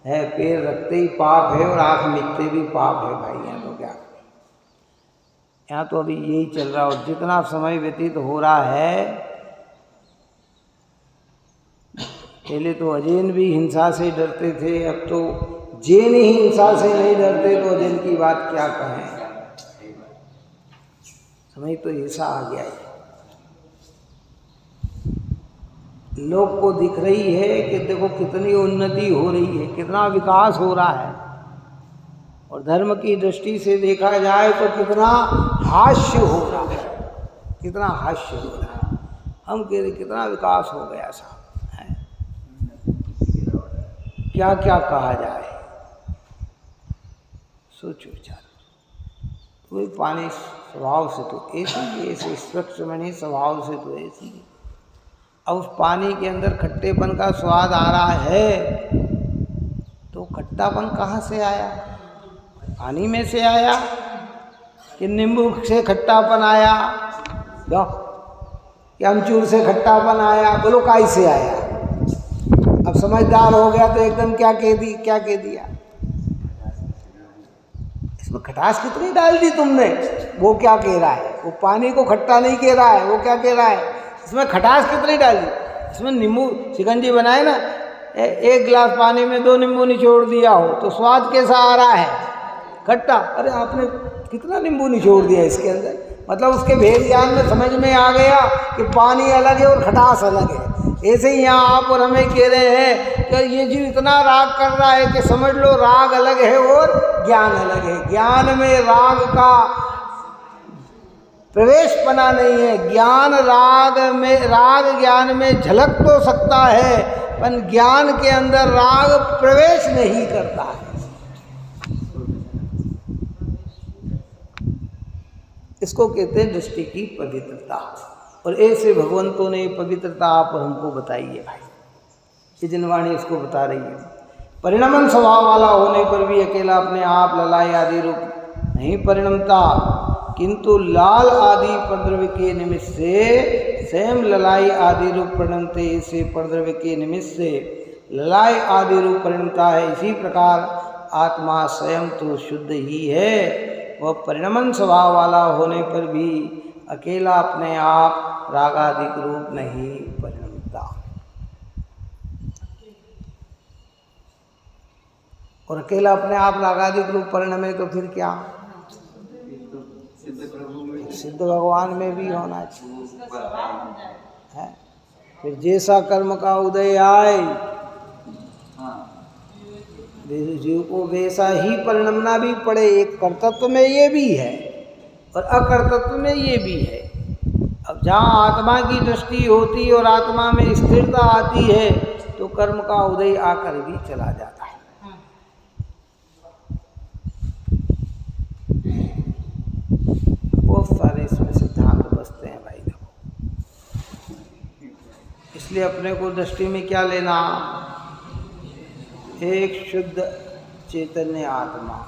है, पैर रखते ही पाप है और आँख मिटते भी पाप है भाई। यहाँ तो क्या, यहाँ तो अभी यही चल रहा है। और जितना समय व्यतीत हो रहा है, पहले तो अजैन भी हिंसा से डरते थे, अब तो जैन ही हिंसा से नहीं डरते, तो अजैन की बात क्या कहें। समय तो ऐसा आ गया है, लोग को दिख रही है कि देखो कितनी उन्नति हो रही है, कितना विकास हो रहा है। और धर्म की दृष्टि से देखा जाए तो कितना हास्य हो रहा है, कितना हास्य हो रहा है। हम कह रहे कितना विकास हो गया साहब, क्या क्या कहा जाए, सोचो विचार। कोई पानी स्वभाव से तो ऐसी ही ऐसे स्वच्छ मणि स्वभाव से तो ऐसी ही। अब उस पानी के अंदर खट्टेपन का स्वाद आ रहा है तो खट्टापन कहाँ से आया? पानी में से आया कि नींबू से खट्टापन आया या अमचूर से खट्टापन आया? बोलो काई से आया? अब समझदार हो गया तो एकदम क्या कह दिया? इसमें खटास कितनी डाल दी तुमने? वो क्या कह रहा है? वो पानी को खट्टा नहीं कह रहा है, वो क्या कह रहा है? इसमें खटास कितनी डाली? इसमें नींबू शिकंजी बनाए ना, एक गिलास पानी में 2 नींबू निचोड़ दिया हो तो स्वाद कैसा आ रहा है? खट्टा। अरे आपने कितना नींबू निचोड़ दिया इसके अंदर? मतलब उसके भेद ज्ञान में समझ में आ गया कि पानी अलग है और खटास अलग है। ऐसे ही यहाँ आप और हमें कह रहे हैं कि ये जीव इतना राग कर रहा है कि समझ लो राग अलग है और ज्ञान अलग है। ज्ञान में राग का प्रवेश बना नहीं है। ज्ञान राग ज्ञान में झलक तो सकता है पर ज्ञान के अंदर राग प्रवेश नहीं करता है। इसको कहते हैं दृष्टि की पवित्रता। और ऐसे भगवंतों ने पवित्रता आप हमको बताई है भाई। ये जिनवाणी इसको बता रही है। परिणमन स्वभाव वाला होने पर भी अकेला अपने आप ललाई आदि रूप नहीं परिणमता, किंतु लाल आदि परद्रव्य के निमित्त से स्वयं ललाई आदि रूप परिणमते। इसे परद्रव्य के निमित्त से ललाई आदि रूप परिणमता है। इसी प्रकार आत्मा स्वयं तो शुद्ध ही है, वह परिणमन स्वभाव वाला होने पर भी अकेला अपने आप रागादिक रूप नहीं परिणमता। और अकेला अपने आप रागादिक रूप परिणमे तो फिर क्या? सिद्ध भगवान में भी होना चाहिए है। फिर जैसा कर्म का उदय आए जीव को वैसा ही परिणमना भी पड़े। एक कर्तृत्व में ये भी है और अकर्तृत्व में ये भी है। अब जहाँ आत्मा की दृष्टि होती और आत्मा में स्थिरता आती है तो कर्म का उदय आकर भी चला जाता है। बहुत सारे इसमें सिद्धांत बसते हैं भाई। देखो, इसलिए अपने को दृष्टि में क्या लेना? एक शुद्ध चैतन्य आत्मा।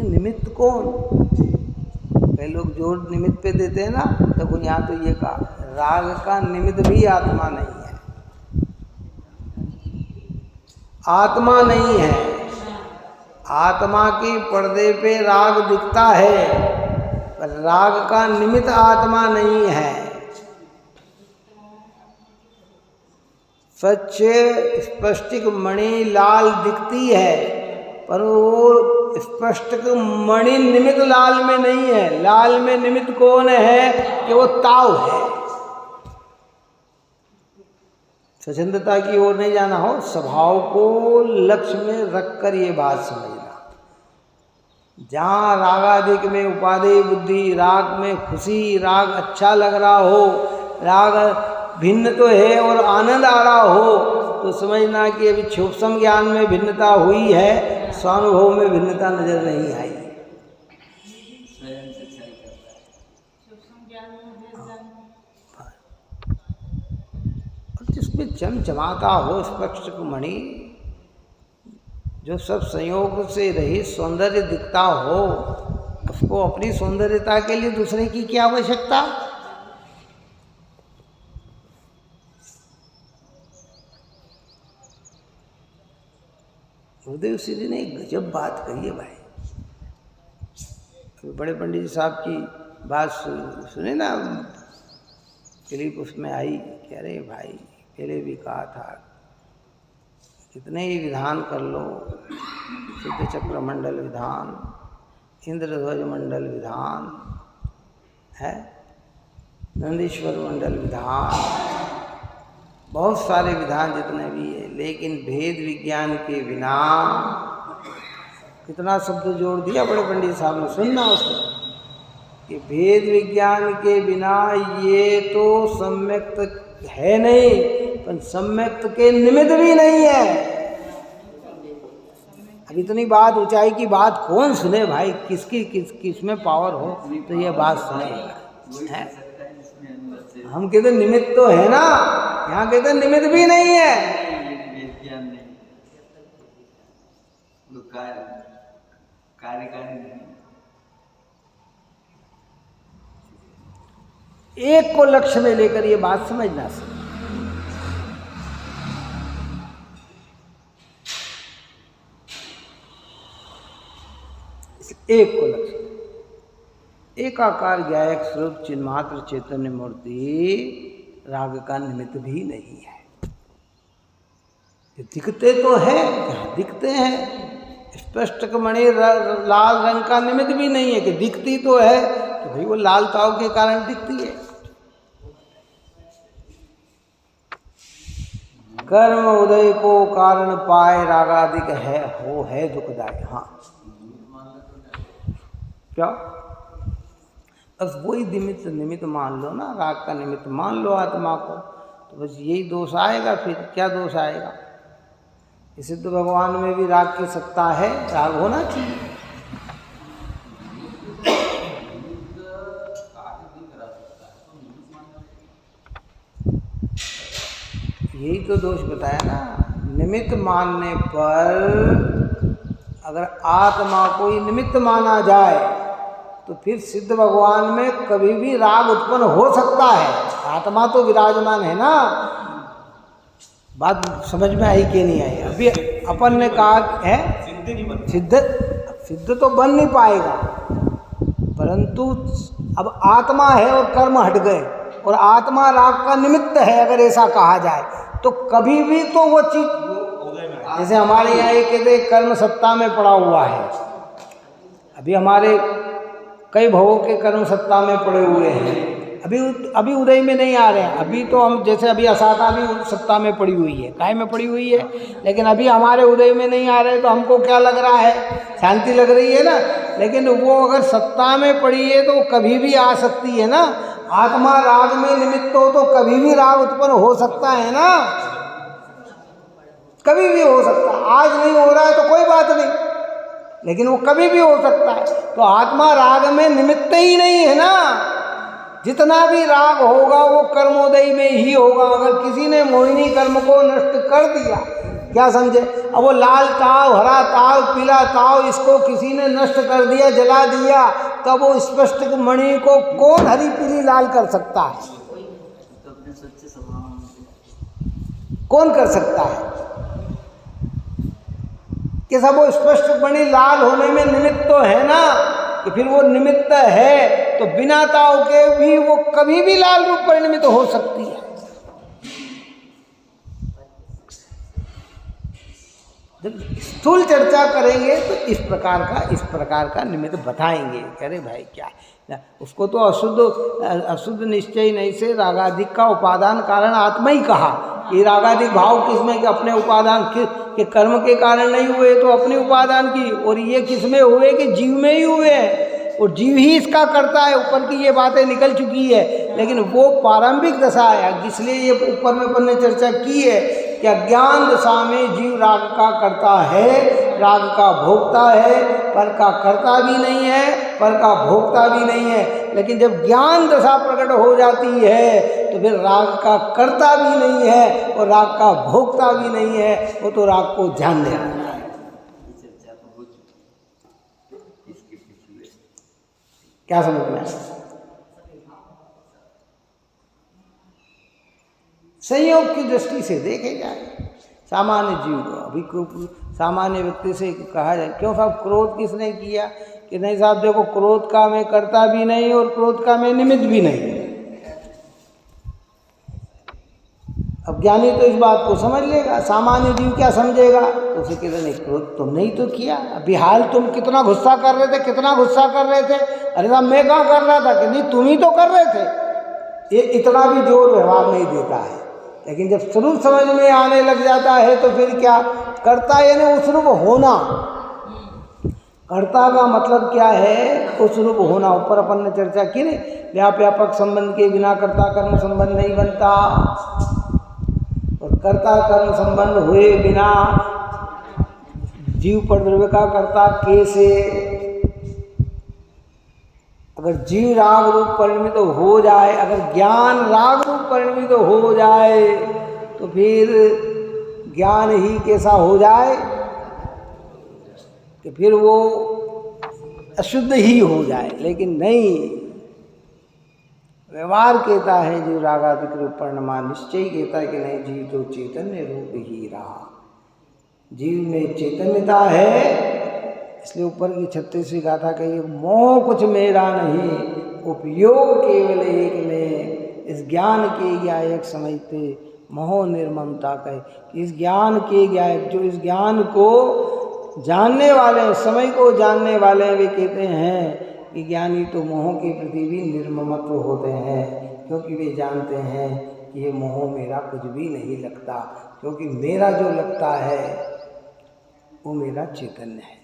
निमित्त कौन? कई लोग जोर निमित्त पे देते हैं ना, तो यहाँ तो ये कहा राग का निमित्त भी आत्मा नहीं है। आत्मा नहीं है। आत्मा के पर्दे पे राग दिखता है पर राग का निमित्त आत्मा नहीं है। सच स्पष्टिक मणि लाल दिखती है पर वो स्पष्टिक मणि निमित्त लाल में नहीं है। लाल में निमित्त कौन है? कि वो ताव है। स्वच्छंदता की ओर नहीं जाना हो, स्वभाव को लक्ष्य में रखकर ये बात समझना। जहाँ रागादिक में उपादेय बुद्धि, राग में खुशी, राग अच्छा लग रहा हो, राग भिन्न तो है और आनंद आ रहा हो, तो समझना कि अभी सूक्ष्म ज्ञान में भिन्नता हुई है, स्वानुभव में भिन्नता नजर नहीं आई। और जिसमें चमचमाता हो स्पष्ट मणि, जो सब संयोग से रहित सौंदर्य दिखता हो, उसको अपनी सौंदर्यता के लिए दूसरे की क्या आवश्यकता? गुरुदेव श्री ने एक गजब बात कही है भाई। बड़े पंडित जी साहब की बात सुने ना, क्लिप उसमें आई। कह रहे भाई पहले भी कहा था कितने ही विधान कर लो, सिद्ध चक्र मंडल विधान, इंद्रध्वज मंडल विधान है, नंदीश्वर मंडल विधान, बहुत सारे विधान जितने भी है, लेकिन भेद विज्ञान के बिना कितना शब्द जोड़ दिया बड़े पंडित साहब ने। सुनना उसमें कि भेद विज्ञान के बिना ये तो सम्यक्त है नहीं, पर सम्यक्त के निमित्त भी नहीं है। अब इतनी बात ऊंचाई की बात कौन सुने भाई, किस में पावर हो तो ये बात सुनेगा है। हम कहते निमित्त तो है ना, यहाँ कहते निमित्त भी नहीं है। कार्यकारी नहीं, एक को लक्ष्य में लेकर ये बात समझना चाहिए। एक को लक्ष्य, एकाकार ज्ञायक स्वरूप चिन्मात्र चैतन्य मूर्ति राग का निमित्त भी नहीं है। ये दिखते तो है, दिखते हैं स्पष्ट मणि लाल रंग का निमित्त भी नहीं है कि दिखती तो है कि भाई वो लाल ताव के कारण दिखती है। कर्म उदय को कारण पाए रागादिक है, वो है दुखदायी। हाँ क्या, बस वही निमित्त मान लो ना, राग का निमित्त मान लो आत्मा को, तो बस यही दोष आएगा। फिर क्या दोष आएगा? सिद्ध भगवान में भी राग की सत्ता है, राग होना चाहिए। यही तो दोष बताया ना, निमित्त मानने पर अगर आत्मा को ही निमित्त माना जाए तो फिर सिद्ध भगवान में कभी भी राग उत्पन्न हो सकता है। आत्मा तो विराजमान है ना। बात समझ में आई कि नहीं आई? अभी अपन ने कहा है सिद्ध तो बन नहीं पाएगा, परंतु अब आत्मा है और कर्म हट गए और आत्मा राग का निमित्त है, अगर ऐसा कहा जाए तो कभी भी तो वो चीज, जैसे हमारे यहाँ ये कहते कर्म सत्ता में पड़ा हुआ है। अभी हमारे कई भवों के कर्म सत्ता में पड़े हुए हैं, अभी उदय में नहीं आ रहे हैं। अभी तो हम जैसे अभी असाता भी सत्ता में पड़ी हुई है, काय में पड़ी हुई है, लेकिन अभी हमारे उदय में नहीं आ रहे, तो हमको क्या लग रहा है? शांति लग रही है ना। लेकिन वो अगर सत्ता में पड़ी है तो कभी भी आ सकती है ना। आत्मा राग में निमित्त हो तो कभी भी राग उत्पन्न हो सकता है ना, कभी भी हो सकता है। आज नहीं हो रहा है तो कोई बात नहीं, लेकिन वो कभी भी हो सकता है। तो आत्मा राग में निमित्त ही नहीं है ना। जितना भी राग होगा वो कर्मोदय में ही होगा। अगर किसी ने मोहिनी कर्म को नष्ट कर दिया, क्या समझे? अब वो लाल ताव, हरा ताव, पीला ताव, इसको किसी ने नष्ट कर दिया, जला दिया, तब वो स्पष्ट मणि को कौन हरी पीली लाल कर सकता है? तो अपने सच्चे स्वभाव कौन कर सकता है? कि सब वो स्पष्ट मणि लाल होने में निमित्त तो है ना, कि फिर वो निमित्त है तो बिना ताव के भी वो कभी भी लाल रूप परिणमित हो सकती है। जब स्थूल चर्चा करेंगे तो इस प्रकार का निमित्त बताएंगे। अरे भाई क्या है, उसको तो अशुद्ध निश्चय नहीं से रागाधिक का उपादान कारण आत्मा ही कहा। ये रागाधिक भाव किसमें कि अपने उपादान के कर्म के कारण नहीं हुए तो अपने उपादान की, और ये किसमें हुए कि जीव में ही हुए हैं, और जीव ही इसका करता है। ऊपर की ये बातें निकल चुकी है, लेकिन वो प्रारंभिक दशा है, इसलिए ये ऊपर में अपन ने चर्चा की है कि अज्ञान दशा में जीव राग का करता है, राग का भोगता है, पर का करता भी नहीं है, पर का भोगता भी नहीं है। लेकिन जब ज्ञान दशा प्रकट हो जाती है तो फिर राग का करता भी नहीं है और राग का भोगता भी नहीं है, वो तो राग को ध्यान दे रहा है। क्या समझ में? संयोग की दृष्टि से देखे जाए सामान्य जीव को। अभी सामान्य व्यक्ति से कहा जाए, क्यों साहब क्रोध किसने किया? कि नहीं साहब देखो, क्रोध का मैं करता भी नहीं और क्रोध का मैं निमित्त भी नहीं। अब ज्ञानी तो इस बात को समझ लेगा, सामान्य जीव क्या समझेगा? तो उसे कहते नहीं, क्रोध तुमने ही तो किया। अभी हाल तुम कितना गुस्सा कर रहे थे, कितना गुस्सा कर रहे थे? अरे साहब मैं कहाँ कर रहा था? कि नहीं तुम ही तो कर रहे थे। ये इतना भी जोर व्यवहार नहीं देता है, लेकिन जब स्वरूप समझ में आने लग जाता है तो फिर क्या करता है? यानी उस रूप होना। कर्ता का मतलब क्या है? उस रूप होना। ऊपर अपन ने चर्चा की नहीं, व्यापक संबंध के बिना कर्ता कर्म संबंध नहीं बनता, और कर्ता कर्म संबंध हुए बिना जीव परद्रव्य का कर्ता कैसे? अगर जीव राग रूप परिणमित तो हो जाए, अगर ज्ञान राग रूप परिणमित तो हो जाए, तो फिर ज्ञान ही कैसा हो जाए कि फिर वो अशुद्ध ही हो जाए। लेकिन नहीं, व्यवहार कहता है जीव रागादिक रूप परिणमान, निश्चय कहता है कि नहीं, जीव तो चैतन्य रूप ही रहा, जीव में चैतन्यता है। इसलिए ऊपर की 36वीं गाथा कही, मोह कुछ मेरा नहीं, उपयोग केवल एक में, इस ज्ञान के ज्ञायक समझते मोह निर्ममता कहे। कि इस ज्ञान के ज्ञायक, जो इस ज्ञान को जानने वाले, समय को जानने वाले, वे कहते हैं कि ज्ञानी तो मोह के प्रति भी निर्ममत्व होते हैं, क्योंकि वे जानते हैं कि ये मोह मेरा कुछ भी नहीं लगता, क्योंकि मेरा जो लगता है वो मेरा चैतन्य है।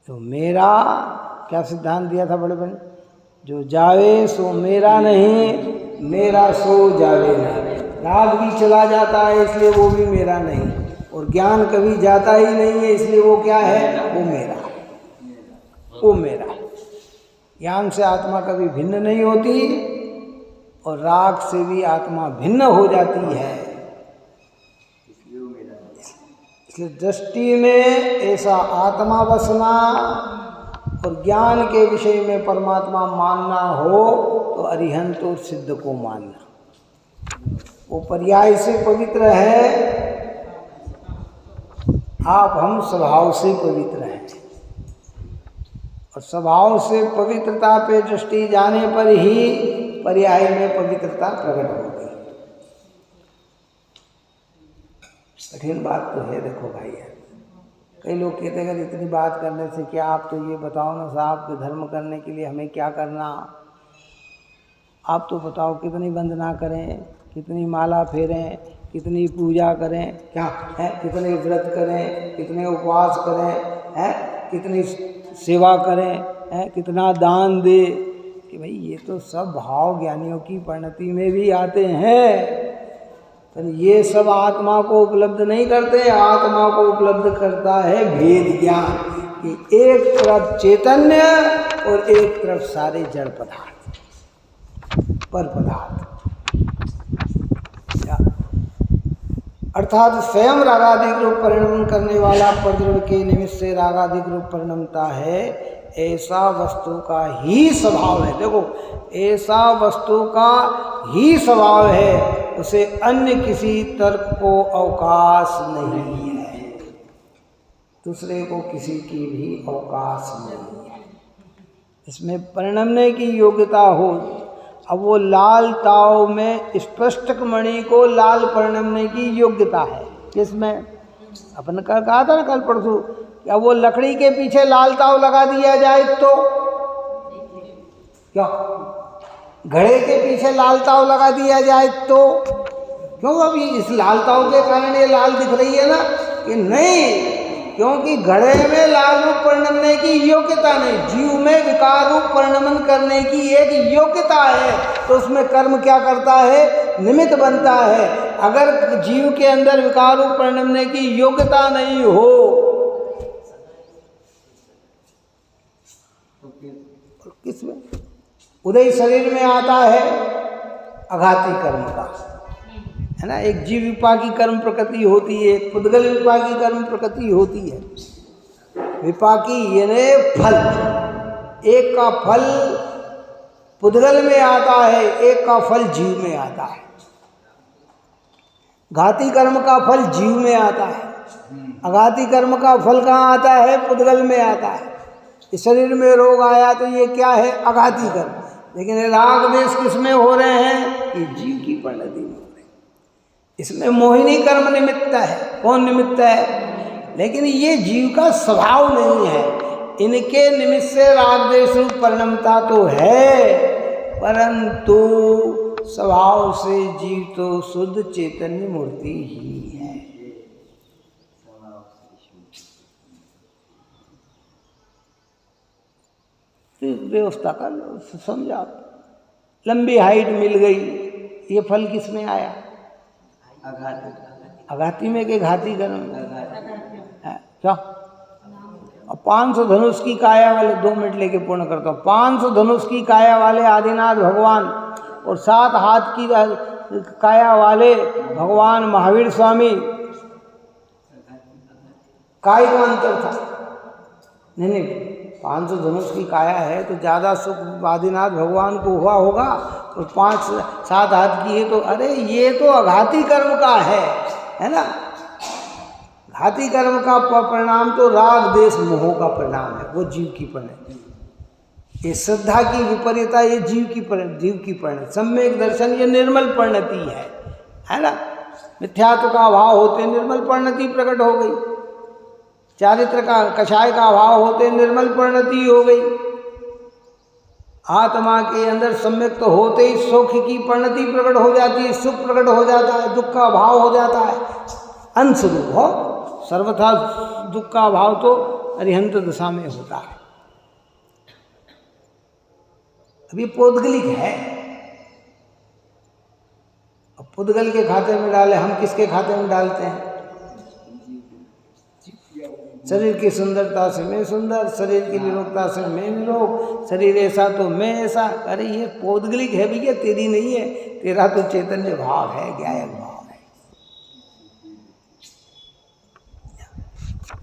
तो मेरा क्या सिद्धांत दिया था बड़े बड़े, जो जावे सो मेरा नहीं, मेरा सो जावे नहीं। राग भी चला जाता है इसलिए वो भी मेरा नहीं, और ज्ञान कभी जाता ही नहीं है इसलिए वो क्या है, वो मेरा, वो मेरा। ज्ञान से आत्मा कभी भिन्न नहीं होती और राग से भी आत्मा भिन्न हो जाती है। इसलिए दृष्टि में ऐसा आत्मा बसना और ज्ञान के विषय में परमात्मा मानना हो तो अरिहंत और सिद्ध को मानना। वो पर्याय से पवित्र है, आप हम स्वभाव से पवित्र हैं, और स्वभाव से पवित्रता पे दृष्टि जाने पर ही पर्याय में पवित्रता प्रकट होगी। कठिन बात तो है, देखो भाई है। कई लोग कहते हैं इतनी बात करने से क्या, आप तो ये बताओ ना साहब कि धर्म करने के लिए हमें क्या करना, आप तो बताओ कितनी वंदना करें, कितनी माला फेरें, कितनी पूजा करें, क्या है, कितने व्रत करें, कितने उपवास करें, है कितनी सेवा करें, है कितना दान दे। कि भाई ये तो सब भाव ज्ञानियों की परिणति में भी आते हैं, तो ये सब आत्मा को उपलब्ध नहीं करते। आत्मा को उपलब्ध करता है भेद ज्ञान, कि एक तरफ चैतन्य और एक तरफ सारे जड़ पदार्थ, पर पदार्थ। अर्थात स्वयं रागादिक रूप परिणमन करने वाला परद्रव्य के निमित्त से रागादिक रूप परिणमता है, ऐसा वस्तु का ही स्वभाव है। देखो, ऐसा वस्तु का ही स्वभाव है, उसे अन्य किसी तर्क को अवकाश नहीं है, दूसरे को किसी की भी अवकाश नहीं है। इसमें परिणमने की योग्यता हो। अब वो लाल ताव में स्पष्ट मणि को लाल परिणमने की योग्यता है, किसमें? अपन कहा था ना कल परसों, क्या वो लकड़ी के पीछे लाल ताव लगा दिया जाए तो क्या, घड़े के पीछे लाल ताव लगा दिया जाए तो क्यों? अभी इस लाल ताव के कारण ये लाल दिख रही है ना, कि नहीं, क्योंकि घड़े में लाल रूप परिणमने की योग्यता नहीं, जीव में विकार रूप परिणमन करने की एक योग्यता है। तो उसमें कर्म क्या करता है? निमित्त बनता है। अगर जीव के अंदर विकार रूप परिणमने की योग्यता नहीं हो तो किसमें? उदय शरीर में आता है अघाती कर्म का, है ना। एक जीव विपाकी कर्म प्रकृति होती है, एक पुद्गल विपाकी कर्म प्रकृति होती है। विपाकी यानी फल, एक का फल पुद्गल में आता है, एक का फल जीव में आता है। घाती कर्म का फल जीव में आता है, अघाती कर्म का फल कहाँ आता है? पुद्गल में आता है। इस शरीर में रोग आया तो ये क्या है? अघाती कर्म। लेकिन राग देश किस में हो रहे हैं? ये जीव की परिणति में हो रहे हैं। इसमें मोहिनी कर्म निमित्त है। कौन निमित्त है? लेकिन ये जीव का स्वभाव नहीं है। इनके निमित्त से राग देश रूप परिणमता तो है, परंतु स्वभाव से जीव तो शुद्ध चैतन्य मूर्ति ही है। व्यवस्था का समझा, लंबी हाइट मिल गई, ये फल किस में आया? अघाती में के घाती कर्म? क्या? अब 500 धनुष की काया वाले, 2 मिनट लेके पूर्ण करता हूँ। 500 धनुष की काया वाले आदिनाथ भगवान और 7 हाथ की काया वाले भगवान महावीर स्वामी, काय का अंतर था? नहीं, 500 धनुष की काया है तो ज़्यादा सुख आदिनाथ भगवान को हुआ होगा, और 5-7 हाथ की है तो अरे ये तो अघाती कर्म का है ना। घाती कर्म का परिणाम तो राग देश मोह का परिणाम है, वो जीव की परिणति। ये श्रद्धा की विपरीतता ये जीव की परिणति। सम्यक दर्शन ये निर्मल परिणति है ना। मिथ्यात्व का अभाव होते निर्मल परिणति प्रकट हो गई, चारित्र का कषाय का अभाव होते निर्मल परिणति हो गई, आत्मा के अंदर सम्यक तो होते ही सुख की परिणति प्रकट हो जाती है, सुख प्रकट हो जाता है, दुख का अभाव हो जाता है, अंश रूप हो। सर्वथा दुख का अभाव तो अरिहंत दशा में होता है। अभी पौद्गलिक है, अब पुद्गल के खाते में डाले, हम किसके खाते में डालते हैं? शरीर की सुंदरता से मैं सुंदर, शरीर की निरोगता से मैं निरोग, शरीर ऐसा तो मैं ऐसा। अरे ये पौद्गलिक है भैया, तेरी नहीं है, तेरा तो चैतन्य भाव है, ज्ञायक भाव है।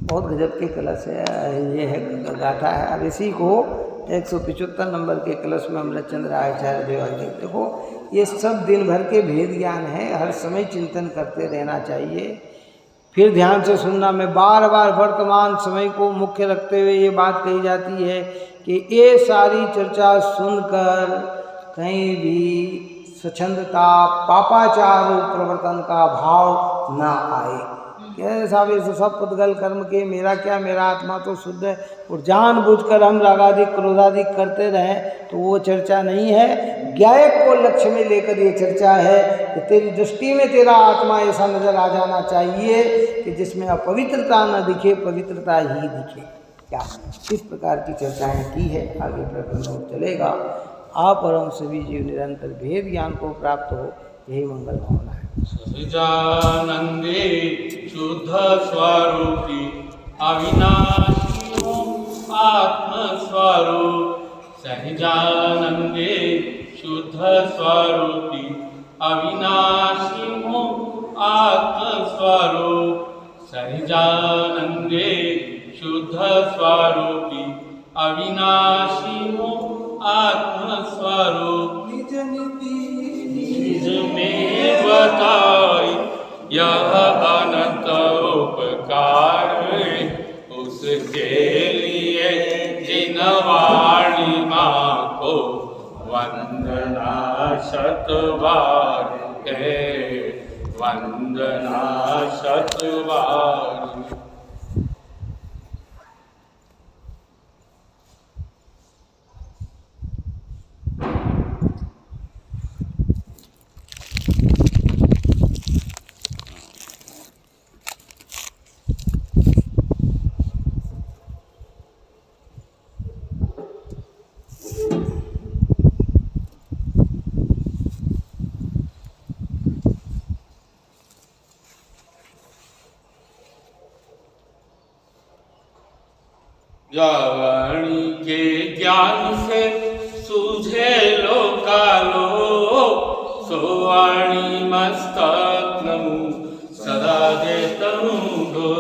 बहुत गजब के कलश है, ये है गाथा है। अब इसी को 175 नंबर के कलश में अमृतचंद्र आचार्य देवाजी, देखो ये सब दिन भर के भेद ज्ञान है, हर समय चिंतन करते रहना चाहिए। फिर ध्यान से सुनना, मैं बार बार वर्तमान समय को मुख्य रखते हुए ये बात कही जाती है कि ये सारी चर्चा सुनकर कहीं भी स्वच्छंदता पापाचार प्रवर्तन का भाव ना आए। कैसा भी सब पुद्गल कर्म के, मेरा क्या, मेरा आत्मा तो शुद्ध है, और जानबूझकर हम रागाधिक क्रोधाधिक करते रहें तो वो चर्चा नहीं है। ज्ञायक को लक्ष्य में लेकर ये चर्चा है कि तेरी दृष्टि में तेरा आत्मा ऐसा नजर आ जाना चाहिए कि जिसमें अपवित्रता न दिखे, पवित्रता ही दिखे। क्या इस प्रकार की चर्चाएं की है, आगे प्रकरण चलेगा। आप और हम सभी जीव निरंतर भेद ज्ञान को प्राप्त हो, यही मंगल भावना है। सहजानंदे शुद्ध स्वरूपी अविनाशी आत्मस्वरूप, सहजानंदे शुद्ध स्वरूपी अविनाशी आत्मस्वरूप, सहजानंदे शुद्ध स्वरूपी अविनाशी आत्मस्वरूप, निज में बताई यह अनंत उपकार, उसके लिए जिन वाणी माँ को वंदना शतबार है, वंदना शतबार। वाणी के ज्ञान से सूझे लोकालो, सो वाणी मस्तक नमु सदा देतनु गो।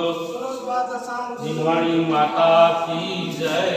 वाणी माता की जय।